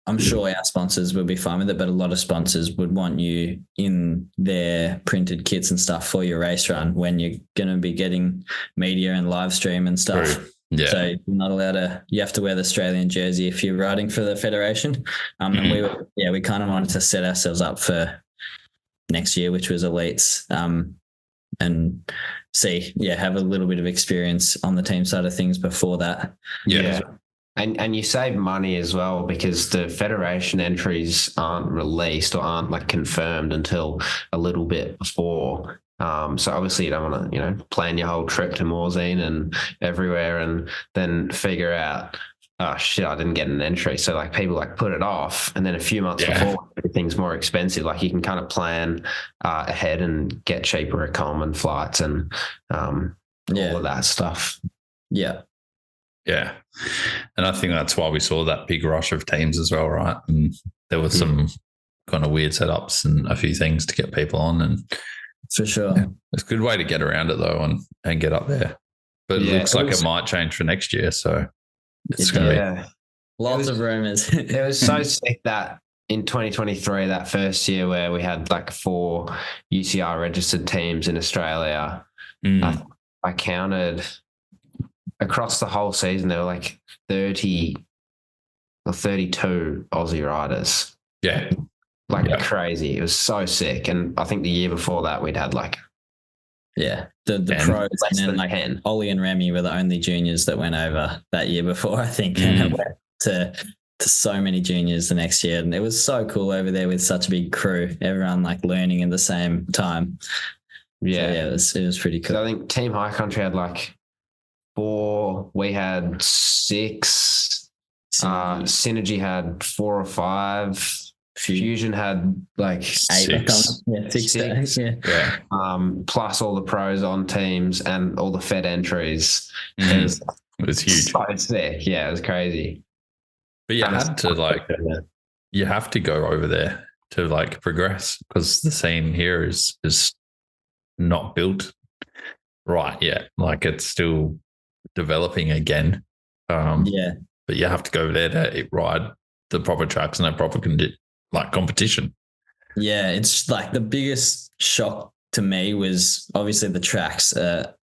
I'm sure our sponsors will be fine with it, but a lot of sponsors would want you in their printed kits and stuff for your race run when you're going to be getting media and live stream and stuff. True. Yeah. So you're not allowed to, you have to wear the Australian jersey if you're riding for the federation. And we kind of wanted to set ourselves up for next year, which was elites, and have a little bit of experience on the team side of things before that. Yeah. And you save money as well, because the federation entries aren't released or aren't like confirmed until a little bit before. So obviously you don't want to, plan your whole trip to Morzine and everywhere and then figure out, oh shit, I didn't get an entry. So like people like put it off, and then a few months before everything's more expensive. Like you can kind of plan ahead and get cheaper accom and flights and all of that stuff. Yeah. Yeah. And I think that's why we saw that big rush of teams as well, right? And there were some kind of weird setups and a few things to get people on. And for sure. Yeah, it's a good way to get around it though and get up there. But it looks like it might change for next year. So it's going to be lots of rumors. It was so sick that in 2023, that first year where we had like 4 UCR registered teams in Australia, I counted across the whole season, there were like 30 or 32 Aussie riders. Yeah. Crazy. It was so sick. And I think the year before that, we'd had like... Yeah, the pros, and then like 10. Ollie and Remy were the only juniors that went over that year before, I think, and it went to so many juniors the next year. And it was so cool over there with such a big crew, everyone like learning at the same time. Yeah. So, it was pretty cool. So I think Team High Country had like 4, we had 6, Synergy had 4 or 5, Fusion had like 8. 6. Yeah. Plus all the pros on teams and all the Fed entries. It was huge. So sick. Yeah, it was crazy. But you have to go over there to like progress, because the scene here is not built right yet. Like it's still developing again. Yeah. But you have to go there to ride the proper tracks and have proper competition. Yeah, it's like the biggest shock to me was obviously the tracks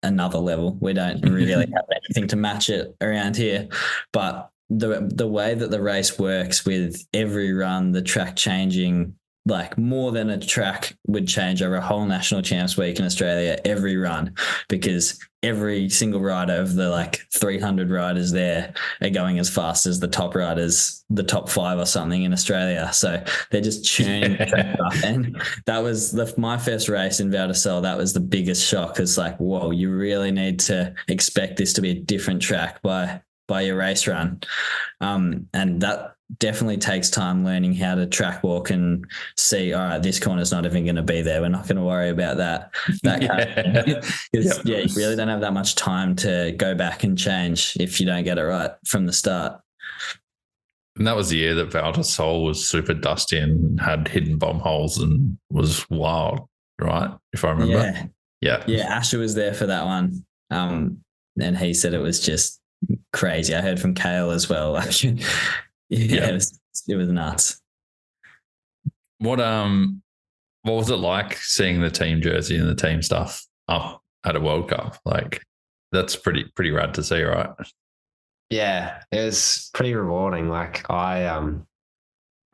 another level. We don't really have anything to match it around here, but the way that the race works with every run, the track changing, like more than a track would change over a whole national champs week in Australia every run, because every single rider of the like 300 riders there are going as fast as the top riders, the top 5 or something in Australia. So they're just churning the track up. And that was my first race in Val d'Isole. That was the biggest shock. It's like, whoa, you really need to expect this to be a different track by your race run. And that definitely takes time learning how to track walk and see, all right, this corner's not even going to be there. We're not going to worry about that. You really don't have that much time to go back and change if you don't get it right from the start. And that was the year that Val d'Isole was super dusty and had hidden bomb holes and was wild, right? If I remember. Yeah. Asher was there for that one. And he said it was just crazy. I heard from Kale as well. It was nuts. What was it like seeing the team jersey and the team stuff up at a World Cup? Like, that's pretty rad to see, right? Yeah, it was pretty rewarding. Like I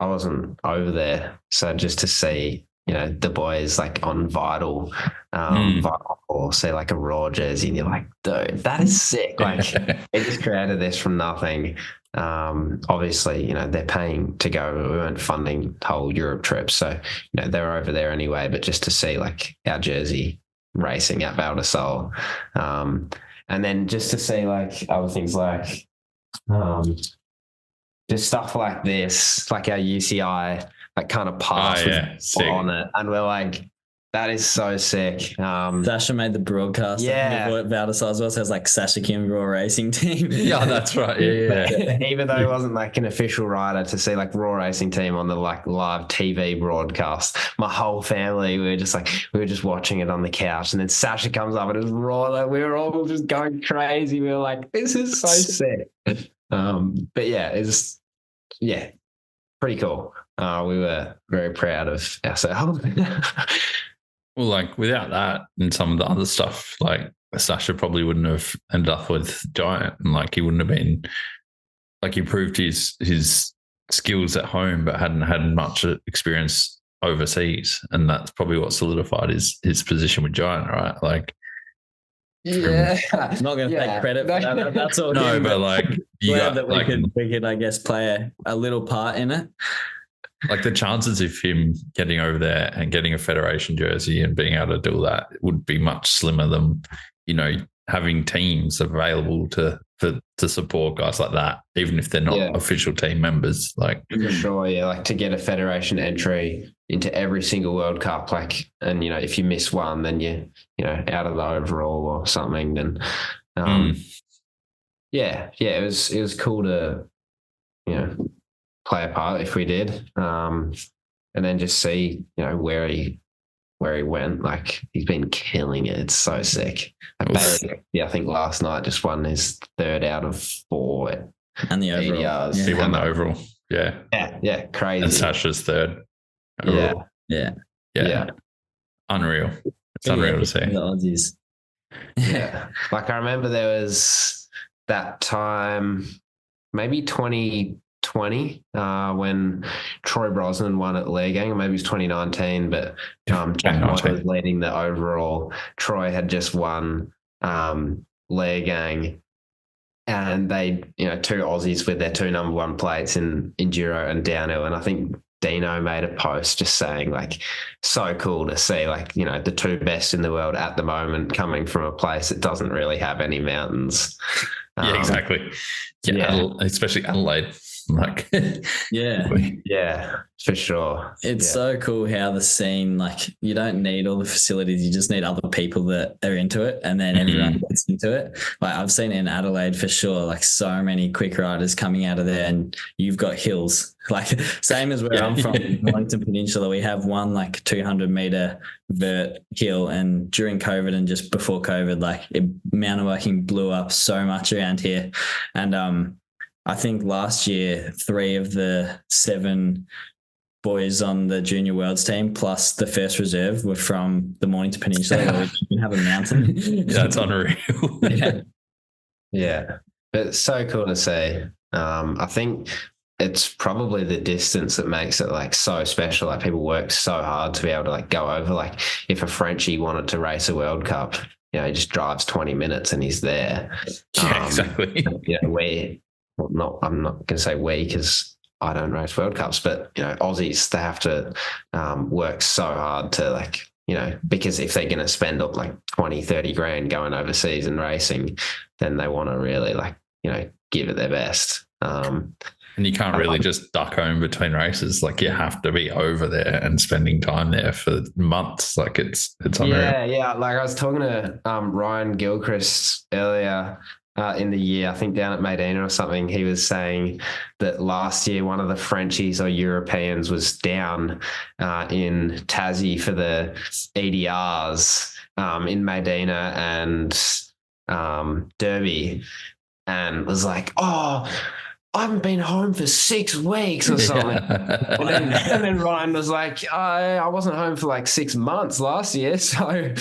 wasn't over there, so just to see, the boys like on Vital, or say like a Raw jersey, and you're like, dude, that is sick. Like they just created this from nothing. Obviously, they're paying to go. We weren't funding the whole Europe trip, so they were over there anyway. But just to see like our jersey racing at Val d'Isole, and then just to see like other things like just stuff like this, like our UCI, like kind of pass on it, and we're like, that is so sick. Sasha made the broadcast. At Val d'Isole as well, so it was like Sasha Kim Raw Racing Team. Yeah, that's right. Yeah. Even though he wasn't like an official rider, to see like Raw Racing Team on the like live TV broadcast, my whole family, we were just watching it on the couch, and then Sasha comes up and it was Raw. Like, we were all just going crazy. We were like, this is so sick. But yeah, it's pretty cool. We were very proud of ourselves. Well, like without that and some of the other stuff, like Sasha probably wouldn't have ended up with Giant, and like he wouldn't have been, like he proved his skills at home, but hadn't had much experience overseas, and that's probably what solidified his position with Giant, right? Like, I'm not going to take credit for that. That's all. No, but like we could, I guess, play a little part in it. Like the chances of him getting over there and getting a Federation jersey and being able to do that would be much slimmer than, having teams available to support guys like that, even if they're not official team members. Like for sure, like to get a Federation entry into every single World Cup, like, and if you miss one, then you out of the overall or something. Then it was cool to play a part if we did, and then just see where he went. Like he's been killing it. It's so sick. I think last night just won his 3rd out of 4 and the overall. He won the overall. Yeah, crazy. And Sasha's 3rd. Overall. Yeah. Unreal. It's unreal to see. The Aussies. Yeah. Like I remember there was that time, maybe 2020, when Troy Brosnan won at Leergang, or maybe it was 2019, but Jack White was leading the overall. Troy had just won Leergang, and they, two Aussies with their 2 number 1 plates in enduro and downhill. And I think Dino made a post just saying like, so cool to see like, the 2 best in the world at the moment coming from a place that doesn't really have any mountains. Exactly. Especially Adelaide. Like, Yeah. Yeah, for sure. It's so cool how the scene, like, you don't need all the facilities, you just need other people that are into it, and then everyone gets into it. Like, I've seen in Adelaide for sure, like, so many quick riders coming out of there, and you've got hills. Like, same as where I'm from, Wellington Peninsula, we have one like 200-meter vert hill, and during COVID and just before COVID, like, mountain biking blew up so much around here. And I think last year, 3 of the 7 boys on the Junior Worlds team plus the first reserve were from the Mornington Peninsula, where we can have a mountain. That's unreal. Yeah. It's so cool to see. I think it's probably the distance that makes it like so special. Like, people work so hard to be able to like go over. Like, if a Frenchie wanted to race a World Cup, you know, he just drives 20 minutes and he's there. Yeah, exactly. You know, I'm not going to say we, because I don't race World Cups, but, you know, Aussies, they have to work so hard to, like, you know, because if they're going to spend up like 20, 30 grand going overseas and racing, then they want to really, like, you know, give it their best. And you can't really just duck home between races. Like, you have to be over there and spending time there for months. Like, it's unreal. Yeah. Like, I was talking to Ryan Gilchrist earlier in the year, I think down at Medina or something. He was saying that last year one of the Frenchies or Europeans was down in Tassie for the EDRs in Medina and Derby, and was like, oh, I haven't been home for 6 weeks or something. Yeah. And then Ryan was like, I wasn't home for like 6 months last year. So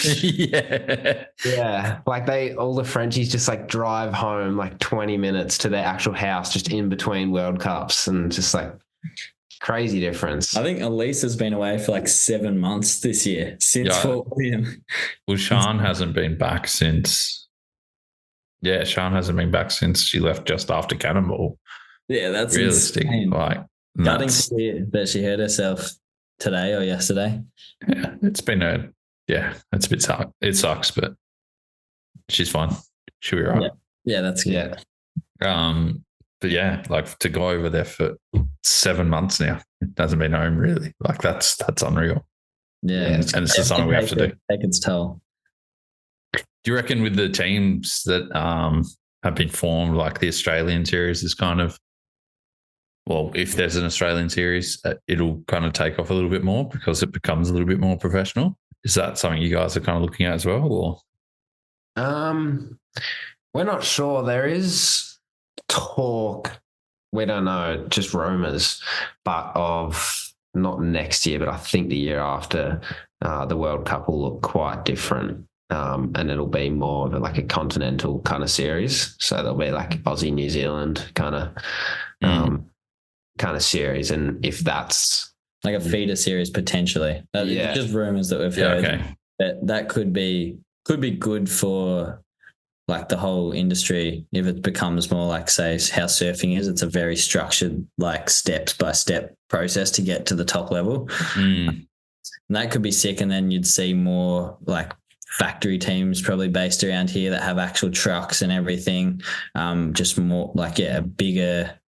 yeah, like all the Frenchies just like drive home like 20 minutes to their actual house just in between World Cups, and just like crazy difference. I think Elise has been away for like 7 months this year since Fort William. Well, Sian hasn't been back since. Yeah, Sian hasn't been back since she left just after Cannonball. Yeah, that's realistic. Insane. Like, gutting to hear that she hurt herself today or yesterday. Yeah, it's been it's a bit it sucks, but she's fine. She'll be right. Yeah, that's good. Yeah. But yeah, like, to go over there for 7 months now, it hasn't been home really. Like, that's unreal. Yeah, and it's just something we have to do. Take its toll. Do you reckon with the teams that have been formed, like the Australian series is kind of, well, if there's an Australian series, it'll kind of take off a little bit more because it becomes a little bit more professional? Is that something you guys are kind of looking at as well? Or? We're not sure. There is talk, we don't know, just rumours, but of not next year, but I think the year after, the World Cup will look quite different. And it'll be more of like a continental kind of series. So there'll be like Aussie, New Zealand kind of series. And if that's like a feeder series potentially, just rumors that we've heard, that could be good for like the whole industry if it becomes more like, say, how surfing is. It's a very structured, like, steps by step process to get to the top level. And that could be sick. And then you'd see more like factory teams probably based around here that have actual trucks and everything. Just more like, a bigger,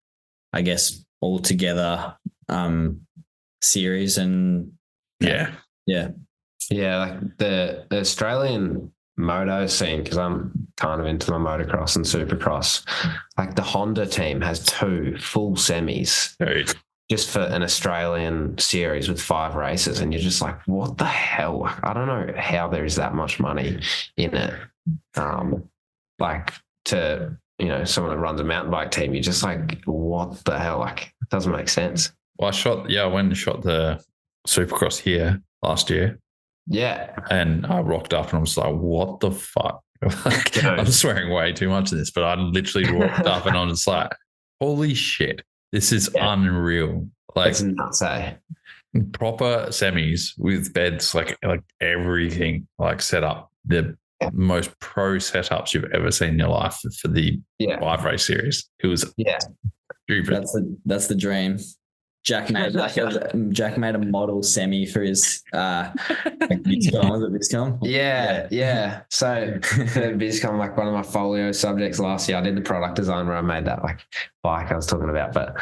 I guess, altogether series. And like the Australian moto scene, because I'm kind of into my motocross and supercross, like the Honda team has 2 full semis just for an Australian series with 5 races, and you're just like, what the hell? I don't know how there is that much money in it. Like, to, you know, someone that runs a mountain bike team, you're just like, what the hell? Like, it doesn't make sense. Well, I went and shot the Supercross here last year. Yeah. And I rocked up and I was like, what the fuck? Like, I'm swearing way too much in this, but I literally rocked up and I was like, holy shit, this is unreal. Like, it's nuts, eh? Proper semis with beds, like everything, like, set up. The most pro setups you've ever seen in your life for the 5 race series. It was stupid. That's the dream. Jack made a model semi for his Viscom. Was it Viscom? Yeah. So for Viscom, like one of my folio subjects last year, I did the product design where I made that like bike I was talking about, but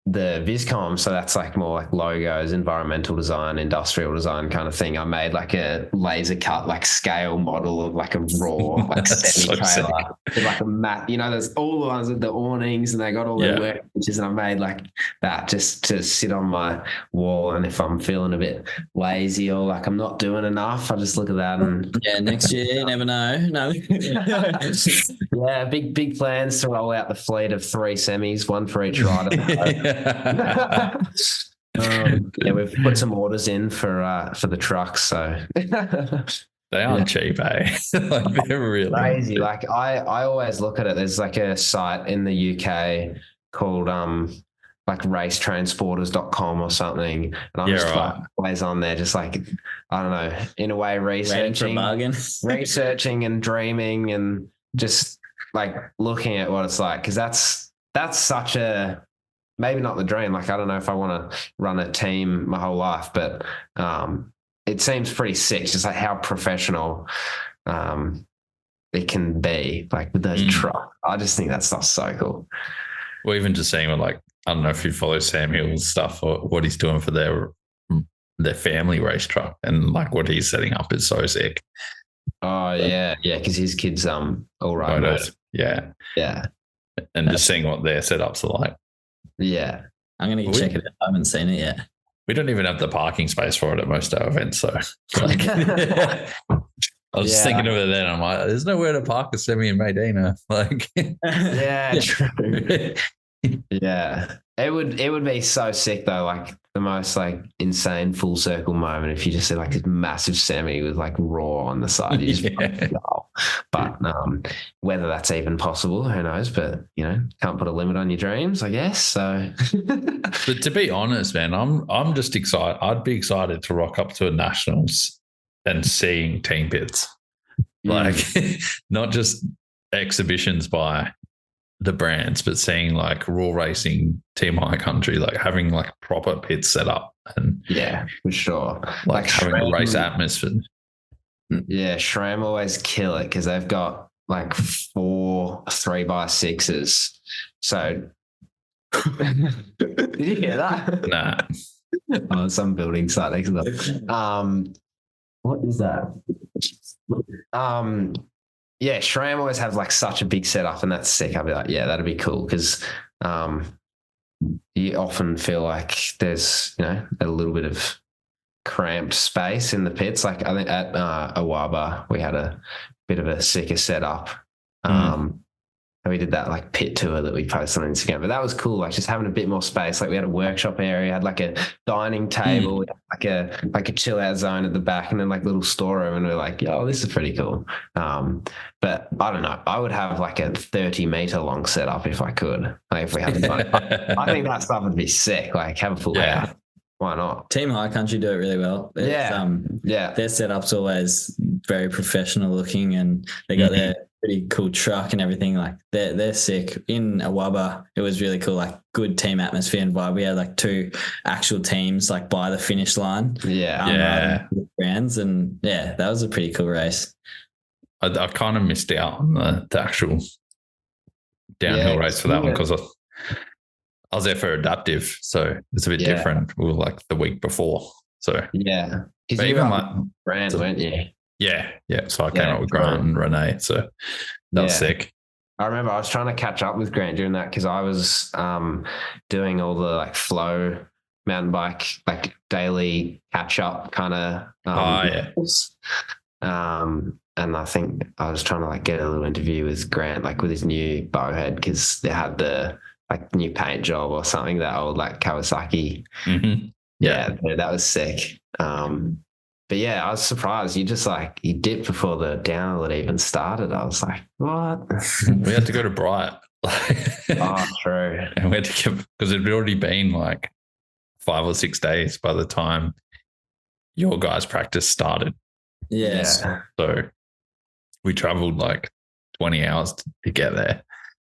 the Viscom, so that's like more like logos, environmental design, industrial design kind of thing. I made like a laser cut, like scale model of like a raw, like semi trailer with like a mat. You know, there's all the ones with the awnings and they got all their work pictures, and I made like that just to sit on my wall. And if I'm feeling a bit lazy or like I'm not doing enough, I just look at that and next year, you never know. No. Yeah, big plans to roll out the fleet of 3 semis, one for each rider. We've put some orders in for the trucks, so they aren't cheap, eh? Like they're really crazy. Like I always look at it. There's like a site in the UK called like racetransporters.com or something, and I'm just like always on there, just like I don't know, in a way researching and dreaming and just like looking at what it's like, because that's such a, maybe not the dream. Like, I don't know if I want to run a team my whole life, but it seems pretty sick, just like how professional it can be, like with those trucks. I just think that stuff's so cool. Well, even just seeing what, like, I don't know if you follow Sam Hill's stuff or what he's doing for their family race truck, and like what he's setting up is so sick. Oh yeah, because his kids all right. Yeah. And just seeing what their setups are like. Yeah. I'm going to check it out. I haven't seen it yet. We don't even have the parking space for it at most of our events. So like, I was just thinking of it then. I'm like, there's nowhere to park a semi in Medina. Like, true. Yeah. It would be so sick though, like the most like insane full circle moment if you just see like this massive semi with like raw on the side. You just but whether that's even possible, who knows? But you know, can't put a limit on your dreams, I guess. So but to be honest, man, I'm just excited. I'd be excited to rock up to a nationals and seeing team pits. Like not just exhibitions by the brands, but seeing like Raw Racing, Team High Country, like having like proper pits set up, and for sure, like having a race atmosphere. Yeah, SRAM always kill it because they've got like 4 3x6s. So did you hear that? Nah. Some building site next to them. What is that? Yeah, SRAM always have like such a big setup, and that's sick. I'd be like, yeah, that'd be cool, because you often feel like there's, you know, a little bit of cramped space in the pits. Like I think at Awaba we had a bit of a sicker setup. And we did that like pit tour that we posted on Instagram, but that was cool. Like just having a bit more space. Like we had a workshop area, had like a dining table, like a chill out zone at the back, and then like little storeroom. And we we're like, oh, this is pretty cool. But I don't know. I would have like a 30-meter long setup if I could. Like if we had the money. I think that stuff would be sick. Like have a full house. Why not? Team High Country do it really well. Their setup's always very professional looking, and they got their pretty cool truck and everything. Like they're sick. In Awaba, it was really cool, like good team atmosphere and vibe. We had like 2 actual teams like by the finish line. Brands, and that was a pretty cool race. I kind of missed out on the actual downhill race for that one, because I was there for adaptive, so it's a bit different. We were like the week before, so because you were like Grant, weren't you? Yeah. So I came up with Grant and Renee, so that was sick. I remember I was trying to catch up with Grant during that, because I was doing all the like flow mountain bike, like daily catch up kind of. And I think I was trying to like get a little interview with Grant, like with his new bowhead, because they had the like new paint job or something, that old like Kawasaki. That was sick. But yeah, I was surprised. You just like, you dipped before the downhill had even started. I was like, what? We had to go to Bright. Oh, true. And we had to get, because it had already been like 5 or 6 days by the time your guys' practice started. Yes. So we traveled like 20 hours to get there,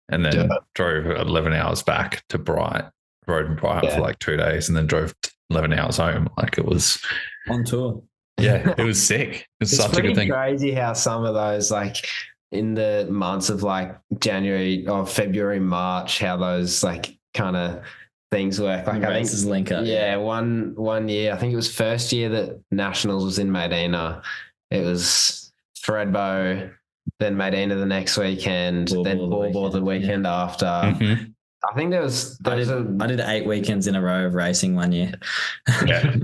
and then drove 11 hours back to Bright rode by for like 2 days and then drove 11 hours home. Like it was on tour. Yeah, it was sick. It was It's such a good thing. crazy how some of those, like in the months of like January or February, March, how those like kind of things work. Like I think link up. Yeah, one year, I think it was first year that Nationals was in Medina. It was Thredbo, then Medina the next weekend, then Ball the weekend after. Mm-hmm. I think I did 8 weekends in a row of racing one year. Yeah.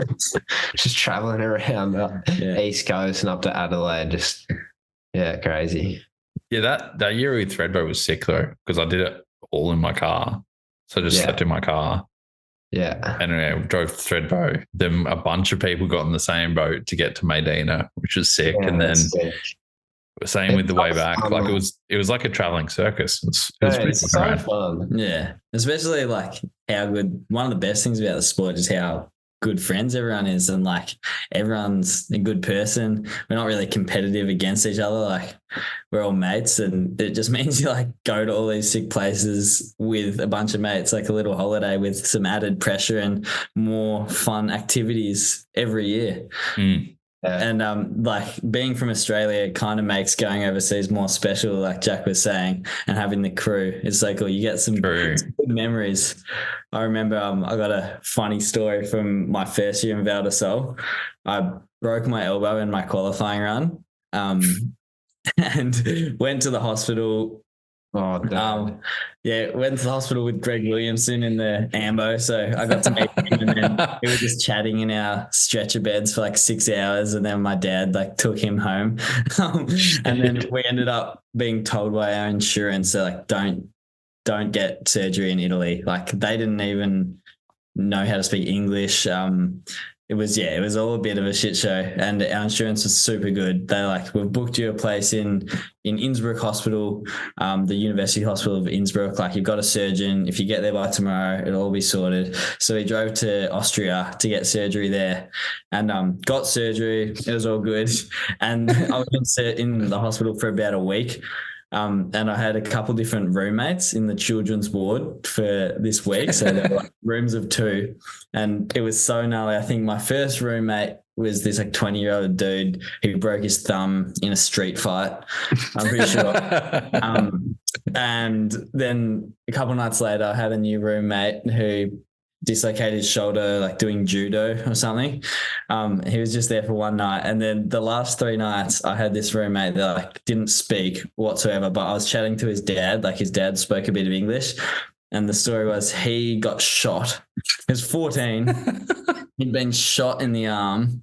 Just traveling around the East Coast and up to Adelaide. Just, crazy. Yeah, that year with Thredbo was sick though, because I did it all in my car. So I just slept in my car. Yeah. And drove Thredbo. Then a bunch of people got in the same boat to get to Medina, which was sick. Yeah, and then sick. Same with the way back. Like it was like a traveling circus. It's so fun. Yeah. Especially like how good, one of the best things about the sport is how good friends everyone is, and like everyone's a good person. We're not really competitive against each other. Like we're all mates, and it just means you like go to all these sick places with a bunch of mates, like a little holiday with some added pressure and more fun activities every year. And like being from Australia kind of makes going overseas more special, like Jack was saying, and having the crew. It's so cool. You get some good memories. I remember I got a funny story from my first year in Val d'Isole. I broke my elbow in my qualifying run and went to the hospital. Went to the hospital with Greg Williamson in the Ambo. So I got to meet him, and then we were just chatting in our stretcher beds for like 6 hours. And then my dad like took him home. And then we ended up being told by our insurance, they're like, don't get surgery in Italy. Like they didn't even know how to speak English. It was all a bit of a shit show, and our insurance was super good. They're like, we've booked you a place in Innsbruck Hospital, the University Hospital of Innsbruck. Like you've got a surgeon. If you get there by tomorrow, it'll all be sorted. So we drove to Austria to get surgery there, and got surgery. It was all good. And I was in the hospital for about a week. And I had a couple different roommates in the children's ward for this week. So there were like rooms of 2, and it was so gnarly. I think my first roommate was this like 20-year-old dude who broke his thumb in a street fight, I'm pretty sure. And then a couple nights later, I had a new roommate who dislocated his shoulder like doing judo or something. He was just there for one night, and then the last 3 nights I had this roommate that like didn't speak whatsoever, but I was chatting to his dad. Like his dad spoke a bit of English, and the story was he got shot. He was 14. He'd been shot in the arm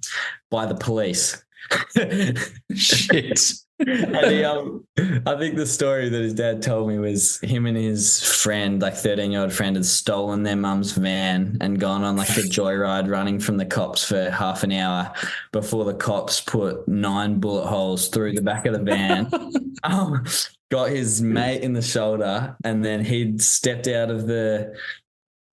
by the police. Shit. And I think the story that his dad told me was him and his friend, like 13-year-old friend, had stolen their mum's van and gone on like a joyride running from the cops for half an hour before the cops put 9 bullet holes through the back of the van. Got his mate in the shoulder, and then he'd stepped out of the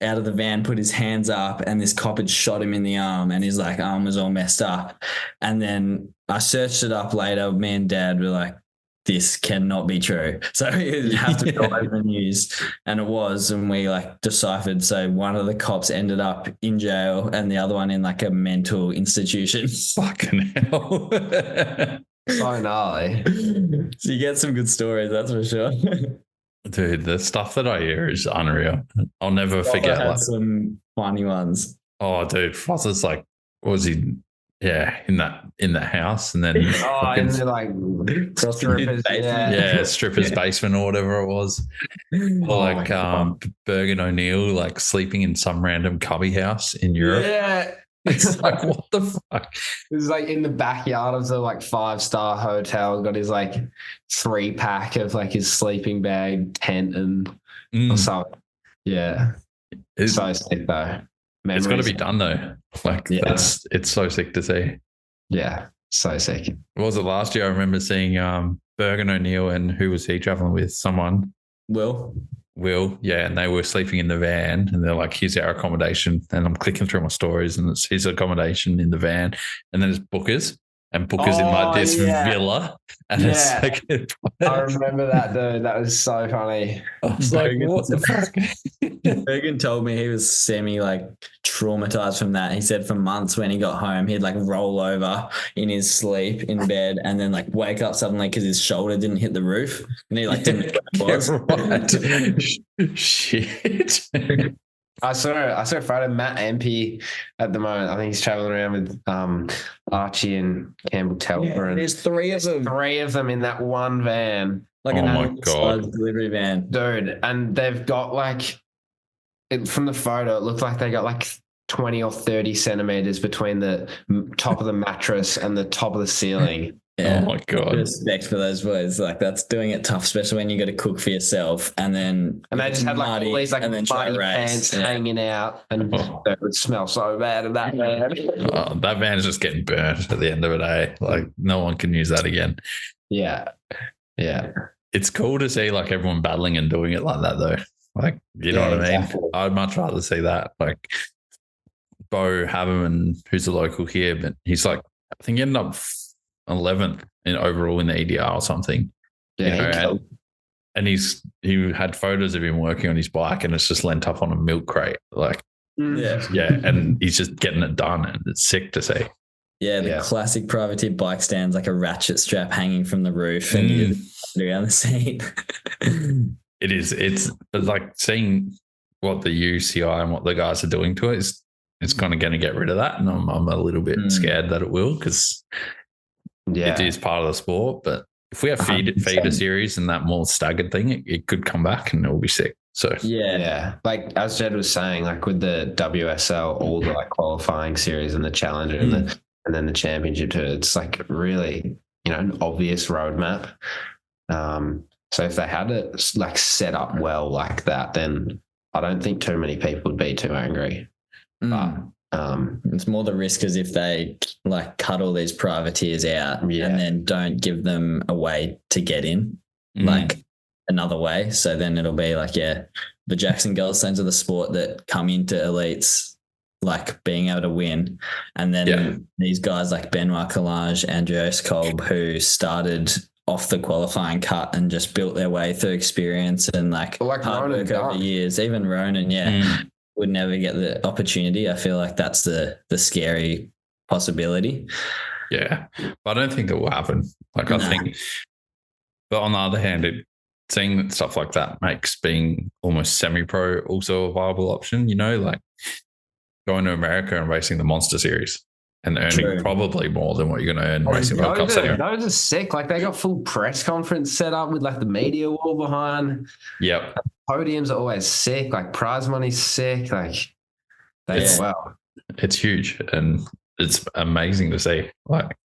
van, put his hands up, and this cop had shot him in the arm, and his like arm was all messed up. And then I searched it up later. Me and Dad were like, this cannot be true. So it have to go over the news, and it was, and we like deciphered. So one of the cops ended up in jail, and the other one in like a mental institution. Fucking hell. So gnarly. So you get some good stories, that's for sure. Dude, the stuff that I hear is unreal. I'll never forget. I had some funny ones. Oh, dude, Foz is like, what was he? Yeah, in that house, and then In the like strippers, strippers basement or whatever it was. Or like Bergen O'Neill like sleeping in some random cubby house in Europe. Yeah. It's like, what the fuck? It was like in the backyard of the like 5-star hotel. Got his like 3-pack of like his sleeping bag, tent, and or something. Yeah, it's so sick though. It's got to be done though. Like it's so sick to see. Yeah, so sick. What was it last year? I remember seeing Bergen O'Neill, and who was he traveling with? Someone. Will, yeah, and they were sleeping in the van, and they're like, here's our accommodation. And I'm clicking through my stories, and it's his accommodation in the van. And then it's Booker's. and book us in like this yeah. villa. And Yeah. it's like, I remember that, dude. That was so funny. I was like, what the fuck? Bergen told me he was traumatized from that. He said for months when he got home, he'd like roll over in his sleep in bed and then like wake up suddenly because his shoulder didn't hit the roof and he like didn't know what it was. Right. Shit. I saw a photo of Matt Empey at the moment. I think he's traveling around with Archie and Campbell Telfer. And there's three of them. Three of them in that one van. Like Oh an my animal God. size delivery van. Dude, and they've got like, from the photo, it looked like they got like 20 or 30 centimeters between the top of the mattress and the top of the ceiling. Yeah. Oh my God. Respect for those boys. Like that's doing it tough, especially when you got to cook for yourself and then And they just had like all these like muddy pants hanging out, and it would smell so bad in that van. Oh, that van's just getting burnt at the end of the day. Like no one can use that again. Yeah. Yeah. It's cool to see like everyone battling and doing it like that though. Like, you know what I mean? Exactly. I'd much rather see that. Like Bo Haberman, who's a local here, but he's like, I think he ended up 11th in overall in the EDR or something. Yeah. And he had photos of him working on his bike and it's just lent up on a milk crate. Like, yeah. And he's just getting it done and it's sick to see. Yeah, the classic privateer bike stands, like a ratchet strap hanging from the roof and you around the seat. It is. It's like seeing what the UCI and what the guys are doing to it is, it's kind of going to get rid of that. And I'm a little bit scared that it will because it is part of the sport. But if we have feeder series and that more staggered thing, it could come back and it'll be sick. So yeah. Like as Jed was saying, like with the WSL, all the like qualifying series and the Challenger and then the Championship too, it's like really, an obvious roadmap. So if they had it like set up well like that, then I don't think too many people would be too angry. But it's more the risk is if they like cut all these privateers out and then don't give them a way to get in, like another way. So then it'll be like, the Jackson Goldstones of the sport that come into elites, like being able to win. And then these guys like Benoit Collage, Andreas Kolb, who started off the qualifying cut and just built their way through experience and like hard work over years. Even Ronan, would never get the opportunity. I feel like that's the scary possibility. Yeah, but I don't think it will happen. Like I think, but on the other hand, seeing stuff like that makes being almost semi-pro also a viable option. Like going to America and racing the Monster Series and earning probably more than what you're going to earn racing World Cups anyway. Those are sick. Like they got full press conference set up with like the media wall behind. Yep. Podiums are always sick. Like prize money's sick. Like they do well. It's huge and it's amazing to see. Like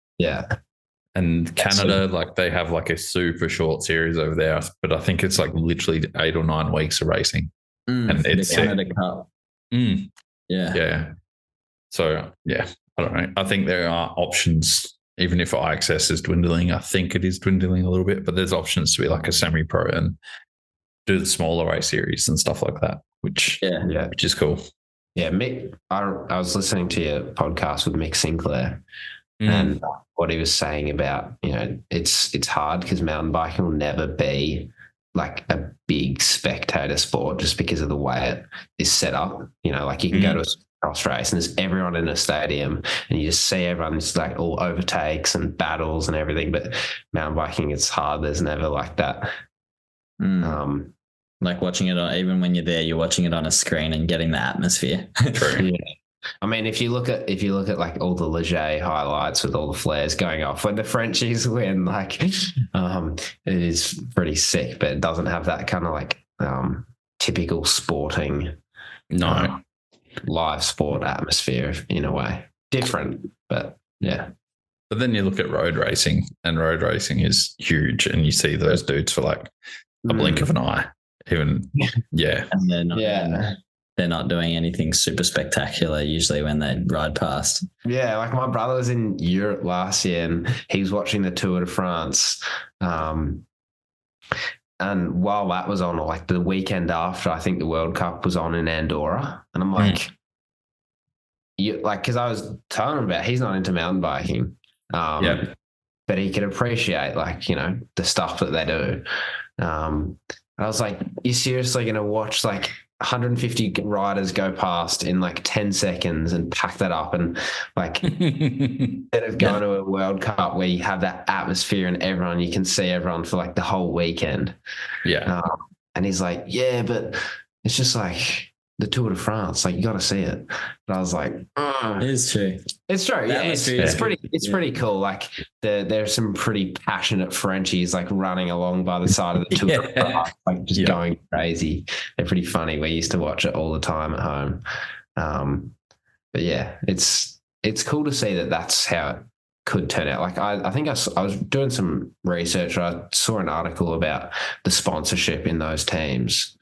and Canada, like they have like a super short series over there, but I think it's like literally 8 or 9 weeks of racing, and it's the Canada Cup. Yeah. So I don't know. I think there are options. Even if IXS is dwindling, I think it is dwindling a little bit, but there's options to be like a semi-pro and do the smaller race series and stuff like that, which is cool. Yeah, Mick, I was listening to your podcast with Mick Sinclair and what he was saying about, it's hard because mountain biking will never be like a big spectator sport just because of the way it is set up. Like you can go to a cross race and there's everyone in a stadium and you just see everyone just like all overtakes and battles and everything. But mountain biking, it's hard. There's never like that. Like watching it on, even when you're there, you're watching it on a screen and getting the atmosphere. True. I mean, if you look at like all the Leger highlights with all the flares going off when the Frenchies win, like it is pretty sick, but it doesn't have that kind of like typical sporting, live sport atmosphere in a way. Different, but yeah. But then you look at road racing, and road racing is huge, and you see those dudes for like a blink of an eye. Even and they're not doing anything super spectacular usually when they ride past. Yeah, like my brother was in Europe last year and he was watching the Tour de France. And while that was on, like the weekend after, I think the World Cup was on in Andorra. And I'm like, because I was telling him about he's not into mountain biking. But he could appreciate, like, you know, the stuff that they do. I was like, you're seriously going to watch like 150 riders go past in like 10 seconds and pack that up, and like instead of going to a World Cup where you have that atmosphere and you can see everyone for like the whole weekend. And he's like, yeah, but it's just like the Tour de France, like you got to see it. But I was like, it is true. It's true. Yeah, it's pretty cool. Like there's some pretty passionate Frenchies like running along by the side of the Tour de France, like just going crazy. They're pretty funny. We used to watch it all the time at home. But yeah, it's cool to see that that's how it could turn out. Like I think I was doing some research. I saw an article about the sponsorship in those teams.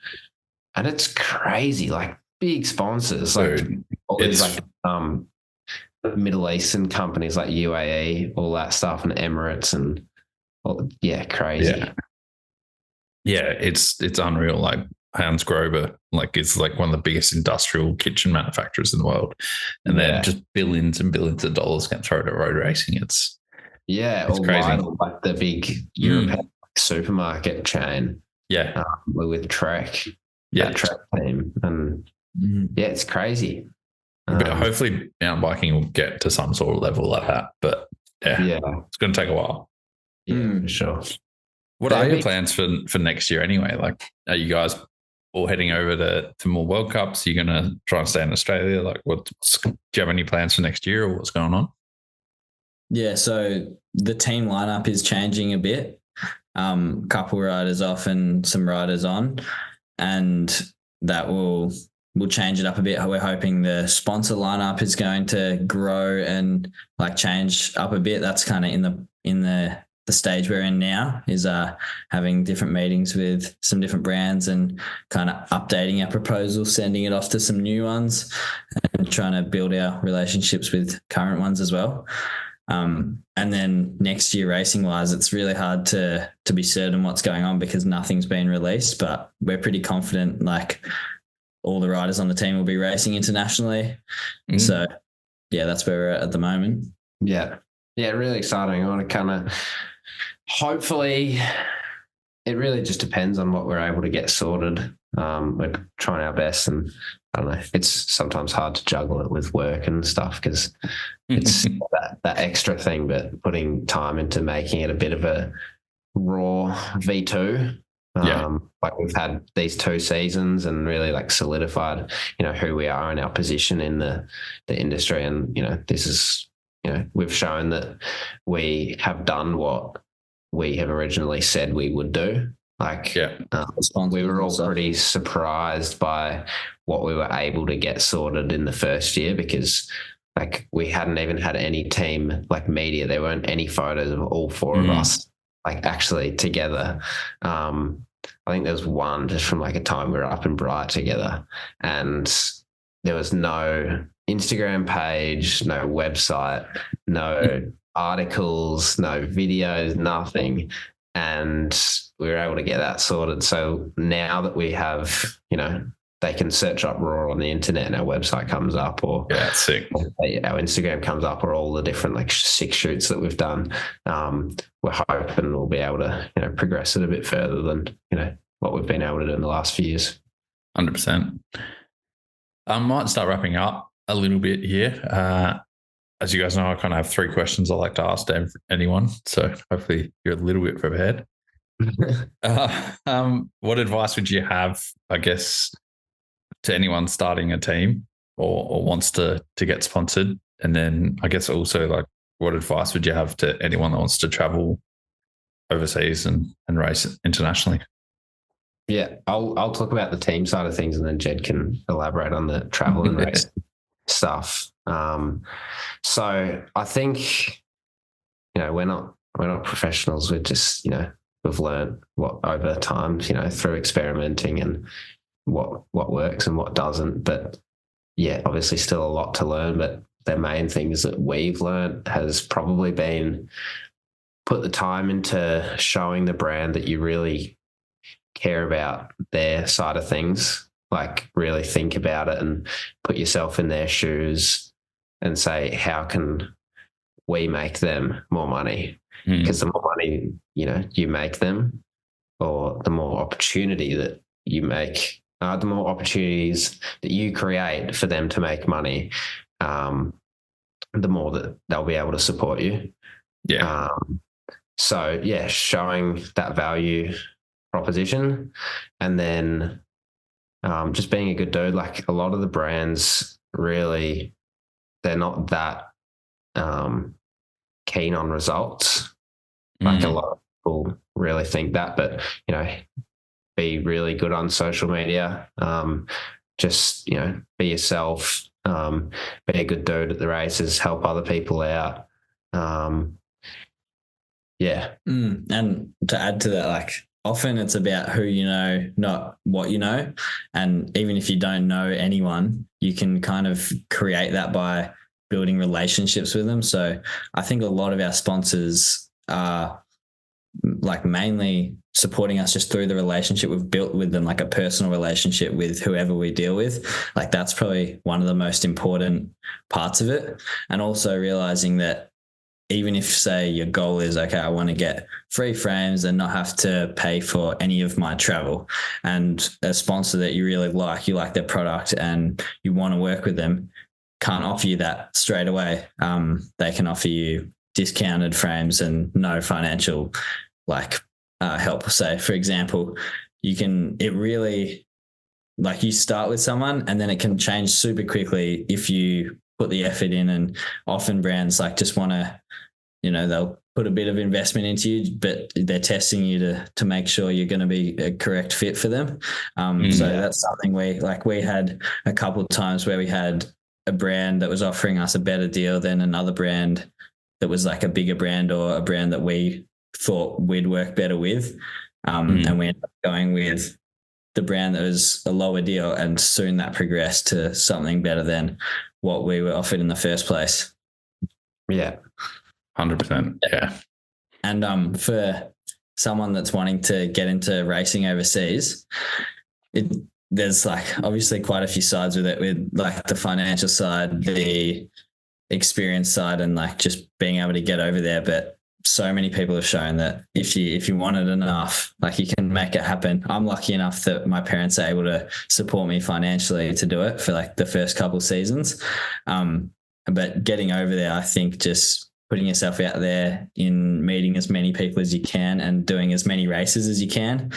And it's crazy, like big sponsors, like all these like Middle Eastern companies like UAE, all that stuff, and Emirates, and crazy. Yeah, it's unreal. Like Hans Grover, like it's like one of the biggest industrial kitchen manufacturers in the world, and then just billions and billions of dollars get thrown at road racing. It's crazy. Lidl, like the big European supermarket chain. With Trek. That track team, and it's crazy. But hopefully mountain biking will get to some sort of level like that, but it's going to take a while. For sure. What are your plans for next year anyway? Like, are you guys all heading over to more World Cups? Are you going to try and stay in Australia? Like, do you have any plans for next year, or what's going on? Yeah, so the team lineup is changing a bit. Couple riders off and some riders on. And that will change it up a bit. We're hoping the sponsor lineup is going to grow and like change up a bit. That's kind of in the stage we're in now, is having different meetings with some different brands and kind of updating our proposal, sending it off to some new ones, and trying to build our relationships with current ones as well. And then next year, racing wise, it's really hard to be certain what's going on because nothing's been released, but we're pretty confident like all the riders on the team will be racing internationally. So that's where we're at the moment. Yeah, really exciting. I want to kind of, hopefully, it really just depends on what we're able to get sorted. We're trying our best, and I don't know, it's sometimes hard to juggle it with work and stuff because it's that extra thing, but putting time into making it a bit of a raw V2. Like we've had these 2 seasons and really like solidified, you know, who we are and our position in the industry. And, you know, this is, you know, we've shown that we have done what we have originally said we would do. Like we were all pretty surprised by what we were able to get sorted in the first year because like we hadn't even had any team like media. There weren't any photos of all 4 of us like actually together. I think there was one just from like a time we were up in Bright together, and there was no Instagram page, no website, no articles, no videos, nothing. And we were able to get that sorted. So now that we have, you know, they can search up Raw on the internet and our website comes up, or sick. Our Instagram comes up, or all the different like 6 shoots that we've done. We're hoping we'll be able to, you know, progress it a bit further than, you know, what we've been able to do in the last few years. 100%. I might start wrapping up a little bit here. As you guys know, I kind of have 3 questions I like to ask to anyone. So hopefully you're a little bit prepared. What advice would you have, I guess, to anyone starting a team or wants to get sponsored? And then I guess also like, what advice would you have to anyone that wants to travel overseas and race internationally? Yeah, I'll talk about the team side of things, and then Jed can elaborate on the travel and race stuff. So I think, you know, we're not professionals. We're just, you know, we've learned what over time, you know, through experimenting and what works and what doesn't. But yeah, obviously still a lot to learn. But the main things that we've learned has probably been put the time into showing the brand that you really care about their side of things. Like really think about it and put yourself in their shoes and say, how can we make them more money. Mm. Because the more money, you make them, or the more opportunity that you make, the more opportunities that you create for them to make money, the more that they'll be able to support you. Yeah. So yeah, showing that value proposition, and then just being a good dude. Like a lot of the brands really, they're not that keen on results. Like a lot of people really think that, but be really good on social media. Just be yourself. Be a good dude at the races. Help other people out. Yeah. And to add to that, like often it's about who you know, not what you know. And even if you don't know anyone, you can kind of create that by building relationships with them. So I think a lot of our sponsors are like mainly supporting us just through the relationship we've built with them, like a personal relationship with whoever we deal with. Like that's probably one of the most important parts of it. And also realizing that even if, say, your goal is, okay, I want to get free frames and not have to pay for any of my travel, and a sponsor that you really like, you like their product and you want to work with them, can't offer you that straight away. They can offer you discounted frames and no financial help. Say, for example, you start with someone and then it can change super quickly if you put the effort in. And often brands just want to, they'll put a bit of investment into you, but they're testing you to make sure you're going to be a correct fit for them. So that's something we had a couple of times where we had a brand that was offering us a better deal than another brand that was like a bigger brand or a brand that we thought we'd work better with. And we ended up going with the brand that was a lower deal, and soon that progressed to something better than what we were offered in the first place. Yeah. 100%. Yeah. And for someone that's wanting to get into racing overseas, there's obviously quite a few sides with it, with the financial side, the experience side, and just being able to get over there. But so many people have shown that if you want it enough, you can make it happen. I'm lucky enough that my parents are able to support me financially to do it for the first couple of seasons. But getting over there, I think just putting yourself out there in meeting as many people as you can and doing as many races as you can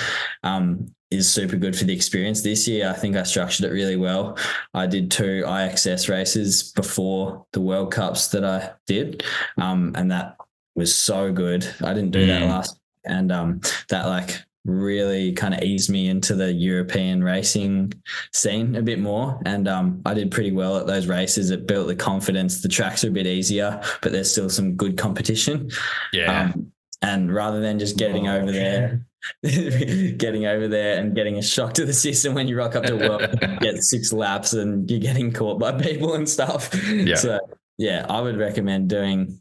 is super good for the experience. This year, I think I structured it really well. I did 2 IXS races before the World Cups that I did, and that was so good. I didn't do that last, and that really kind of eased me into the European racing scene a bit more. And I did pretty well at those races. It built the confidence. The tracks are a bit easier, but there's still some good competition. Yeah. And rather than just getting over there and getting a shock to the system when you rock up to work, get 6 laps and you're getting caught by people and stuff. Yeah. So yeah, I would recommend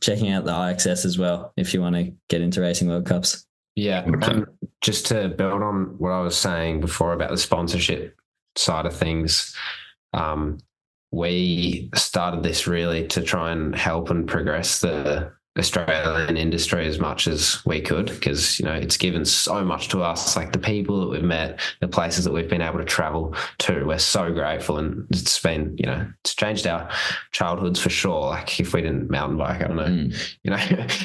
checking out the IXS as well if you want to get into racing World Cups. Yeah. Just to build on what I was saying before about the sponsorship side of things, we started this really to try and help and progress the Australian industry as much as we could, because it's given so much to us, the people that we've met, the places that we've been able to travel to. We're so grateful, and it's been it's changed our childhoods for sure. If we didn't mountain bike, I don't know,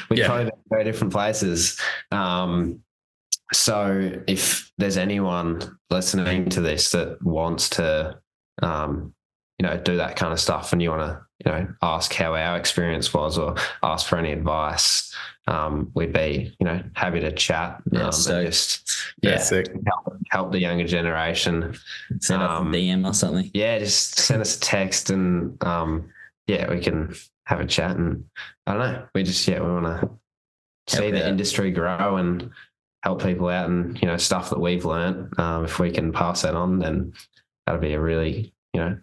we'd probably be very different places. So if there's anyone listening to this that wants to do that kind of stuff, and you want to ask how our experience was or ask for any advice, we'd be happy to chat. And just help the younger generation. Send up a DM or something. Yeah, just send us a text, and we can have a chat. And I don't know, we want to see the industry grow and help people out, and stuff that we've learned. If we can pass that on, then that'll be a really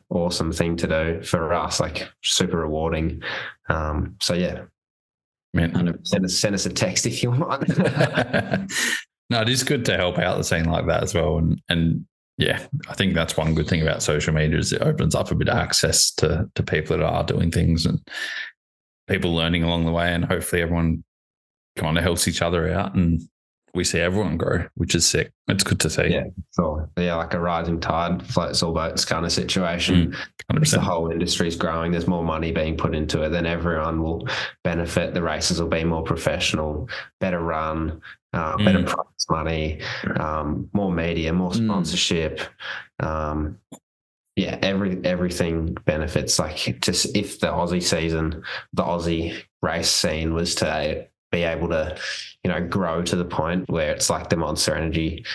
awesome thing to do for us, super rewarding. So yeah, man, send us a text if you want. No, it is good to help out the scene like that as well. And yeah, I think that's one good thing about social media is it opens up a bit of access to people that are doing things. And people learning along the way, and hopefully everyone kind of helps each other out, and we see everyone grow, which is sick. It's good to see. Yeah, so yeah, like a rising tide floats all boats kind of situation. 100%. The whole industry's growing. There's more money being put into it. Then everyone will benefit. The races will be more professional, better run, better prize money, more media, more sponsorship. Yeah, everything benefits. Like, just if the Aussie race scene was to be able to, grow to the point where it's like the Monster Energy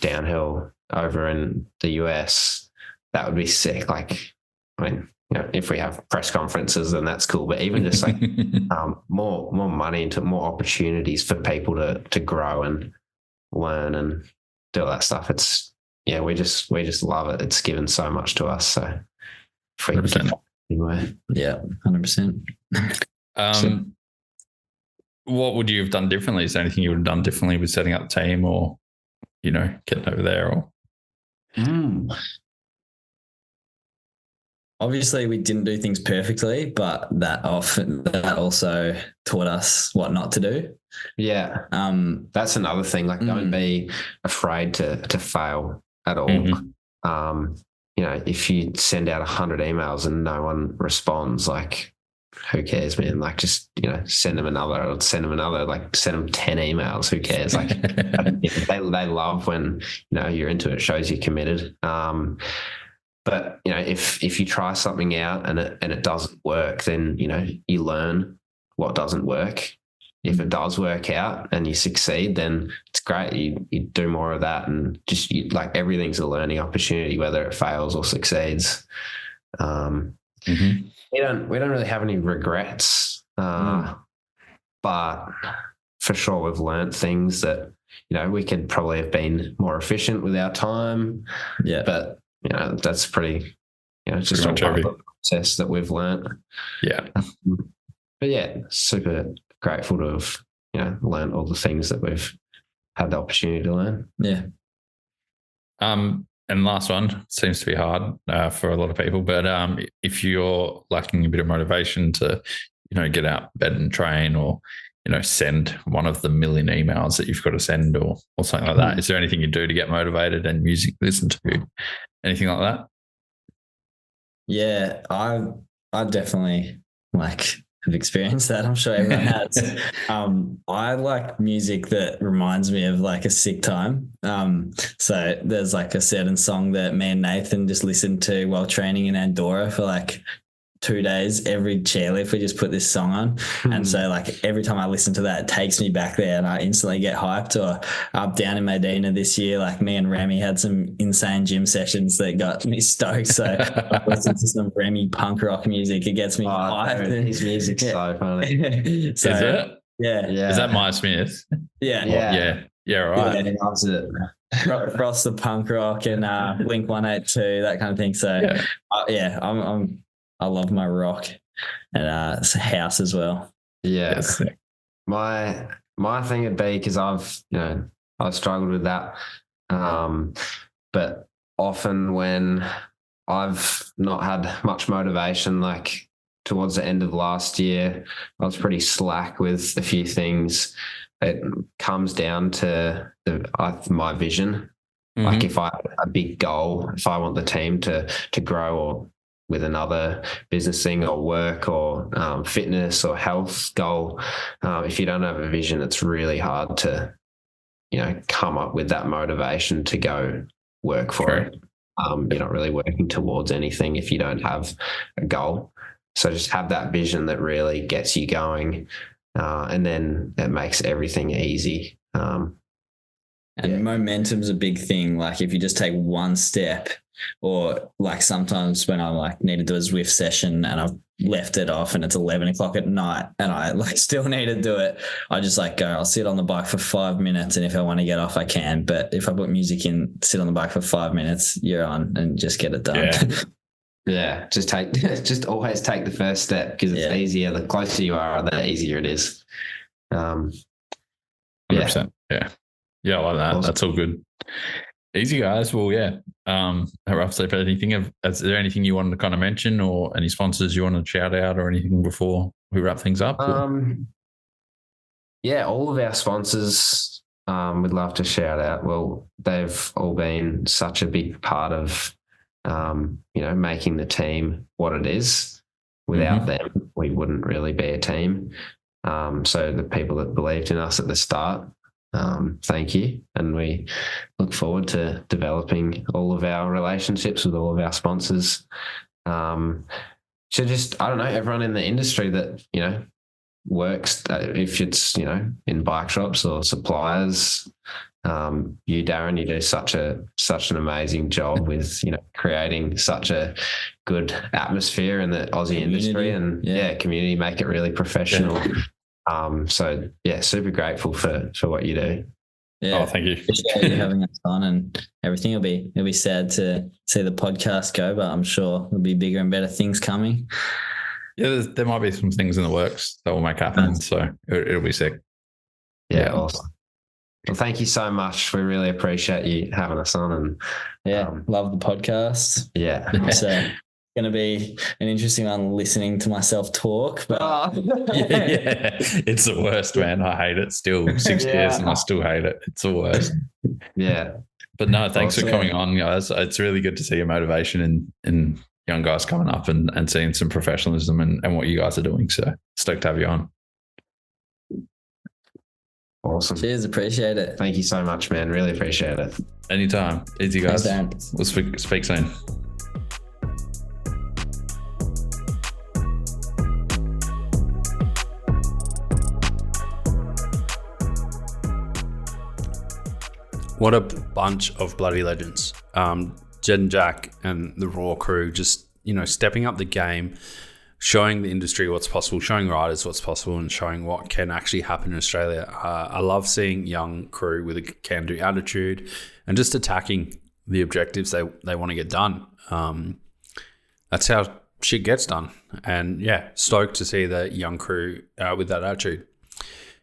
downhill over in the US, that would be sick. Like, I mean, if we have press conferences, then that's cool. But even just like more money into more opportunities for people to grow and learn and do all that stuff. It's we just love it. It's given so much to us. So if we can give that anyway. Yeah, 100%. What would you have done differently? Is there anything you would have done differently with setting up the team, or getting over there? Or obviously we didn't do things perfectly, but that also taught us what not to do. Yeah. That's another thing. Like, don't be afraid to fail at all. If you send out 100 emails and no one responds, like, who cares, man? Like, just, send them another, send them 10 emails. Who cares? Like, they love when, you're into it. It shows you're committed. But, if you try something out and it doesn't work, then, you learn what doesn't work. If it does work out and you succeed, then it's great. You do more of that, and just like, everything's a learning opportunity, whether it fails or succeeds. We don't really have any regrets, but for sure we've learned things that, we could probably have been more efficient with our time. Yeah. But, that's pretty, it's just Pretty a much process that we've learned. Yeah. But yeah, super grateful to have, learned all the things that we've had the opportunity to learn. Yeah. And last one seems to be hard for a lot of people, but if you're lacking a bit of motivation to, get out of bed and train, or, send one of the million emails that you've got to send, or something like that, is there anything you do to get motivated and music to listen to? Anything like that? Yeah, I definitely have experienced that. I'm sure everyone has. I like music that reminds me of like a sick time. So there's like a certain song that me and Nathan just listened to while training in Andorra for like 2 days. Every chairlift we just put this song on, and so like every time I listen to that, it takes me back there and I instantly get hyped. Or up down in Medina this year, like me and Remy had some insane gym sessions that got me stoked. So I listen to some Remy punk rock music. It gets me hyped. His music's so funny. So, is it? Yeah. Is that Maya Smith? Yeah. Yeah, right. Yeah, he loves it. Frost the Punk Rock and Blink 182, that kind of thing. So I love my rock, and it's a house as well. Yeah. Yes. My thing would be, because I've struggled with that. But often when I've not had much motivation, like towards the end of last year, I was pretty slack with a few things. It comes down to my vision. Like, if I have a big goal, if I want the team to grow, or with another business thing or work or fitness or health goal, if you don't have a vision, it's really hard to, come up with that motivation to go work for it. You're not really working towards anything if you don't have a goal. So just have that vision that really gets you going, and then it makes everything easy. And momentum's a big thing. Like, if you just take one step, or like sometimes when I need to do a Zwift session and I've left it off and it's 11 o'clock at night and I still need to do it, I just go, I'll sit on the bike for 5 minutes, and if I want to get off, I can. But if I put music in, sit on the bike for 5 minutes, you're on, and just get it done. Yeah. Just always take the first step, because it's easier. The closer you are, the easier it is. 100%. Yeah. Yeah, I like that. Awesome. That's all good. Easy, guys. Well, yeah. A rough sleep. Is there anything you wanted to kind of mention, or any sponsors you want to shout out, or anything before we wrap things up? Yeah, all of our sponsors, we'd love to shout out. Well, they've all been such a big part of, making the team what it is. Without them, we wouldn't really be a team. So the people that believed in us at the start, thank you. And we look forward to developing all of our relationships with all of our sponsors. So just, I don't know, everyone in the industry that, works, if it's, in bike shops or suppliers, you, Darren, you do such an amazing job with, creating such a good atmosphere in the Aussie industry and community, make it really professional. So yeah, super grateful for what you do. Yeah. Oh, thank you. Appreciate you having us on, and everything. It'll be sad to see the podcast go, but I'm sure there'll be bigger and better things coming. Yeah, there might be some things in the works that will make happen. So it'll be sick. Yeah, awesome. Well, thank you so much. We really appreciate you having us on, and love the podcast. Yeah. It's going to be an interesting one listening to myself talk, but yeah, it's the worst, man. I hate it still. 6 years and I still hate it. It's the worst. Yeah. But no, thanks for coming on, guys. It's really good to see your motivation in young guys coming up and seeing some professionalism and what you guys are doing. So stoked to have you on. Awesome. Cheers. Appreciate it. Thank you so much, man. Really appreciate it. Anytime. Easy, guys. Thanks, we'll speak soon. What a bunch of bloody legends. Jed and Jack and the Raw crew just, stepping up the game, showing the industry what's possible, showing riders what's possible, and showing what can actually happen in Australia. I love seeing young crew with a can-do attitude and just attacking the objectives they want to get done. That's how shit gets done. And yeah, stoked to see the young crew with that attitude.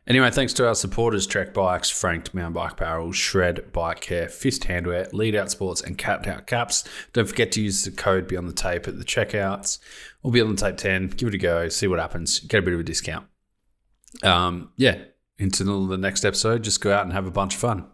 Anyway, thanks to our supporters, Trek Bikes, Franked Mountain Bike Apparel, Shred Bike Care, Fist Handwear, Lead Out Sports, and Capped Out Caps. Don't forget to use the code Beyond the Tape at the checkouts, or Beyond the Tape 10. Give it a go, see what happens, get a bit of a discount. Until the next episode, just go out and have a bunch of fun.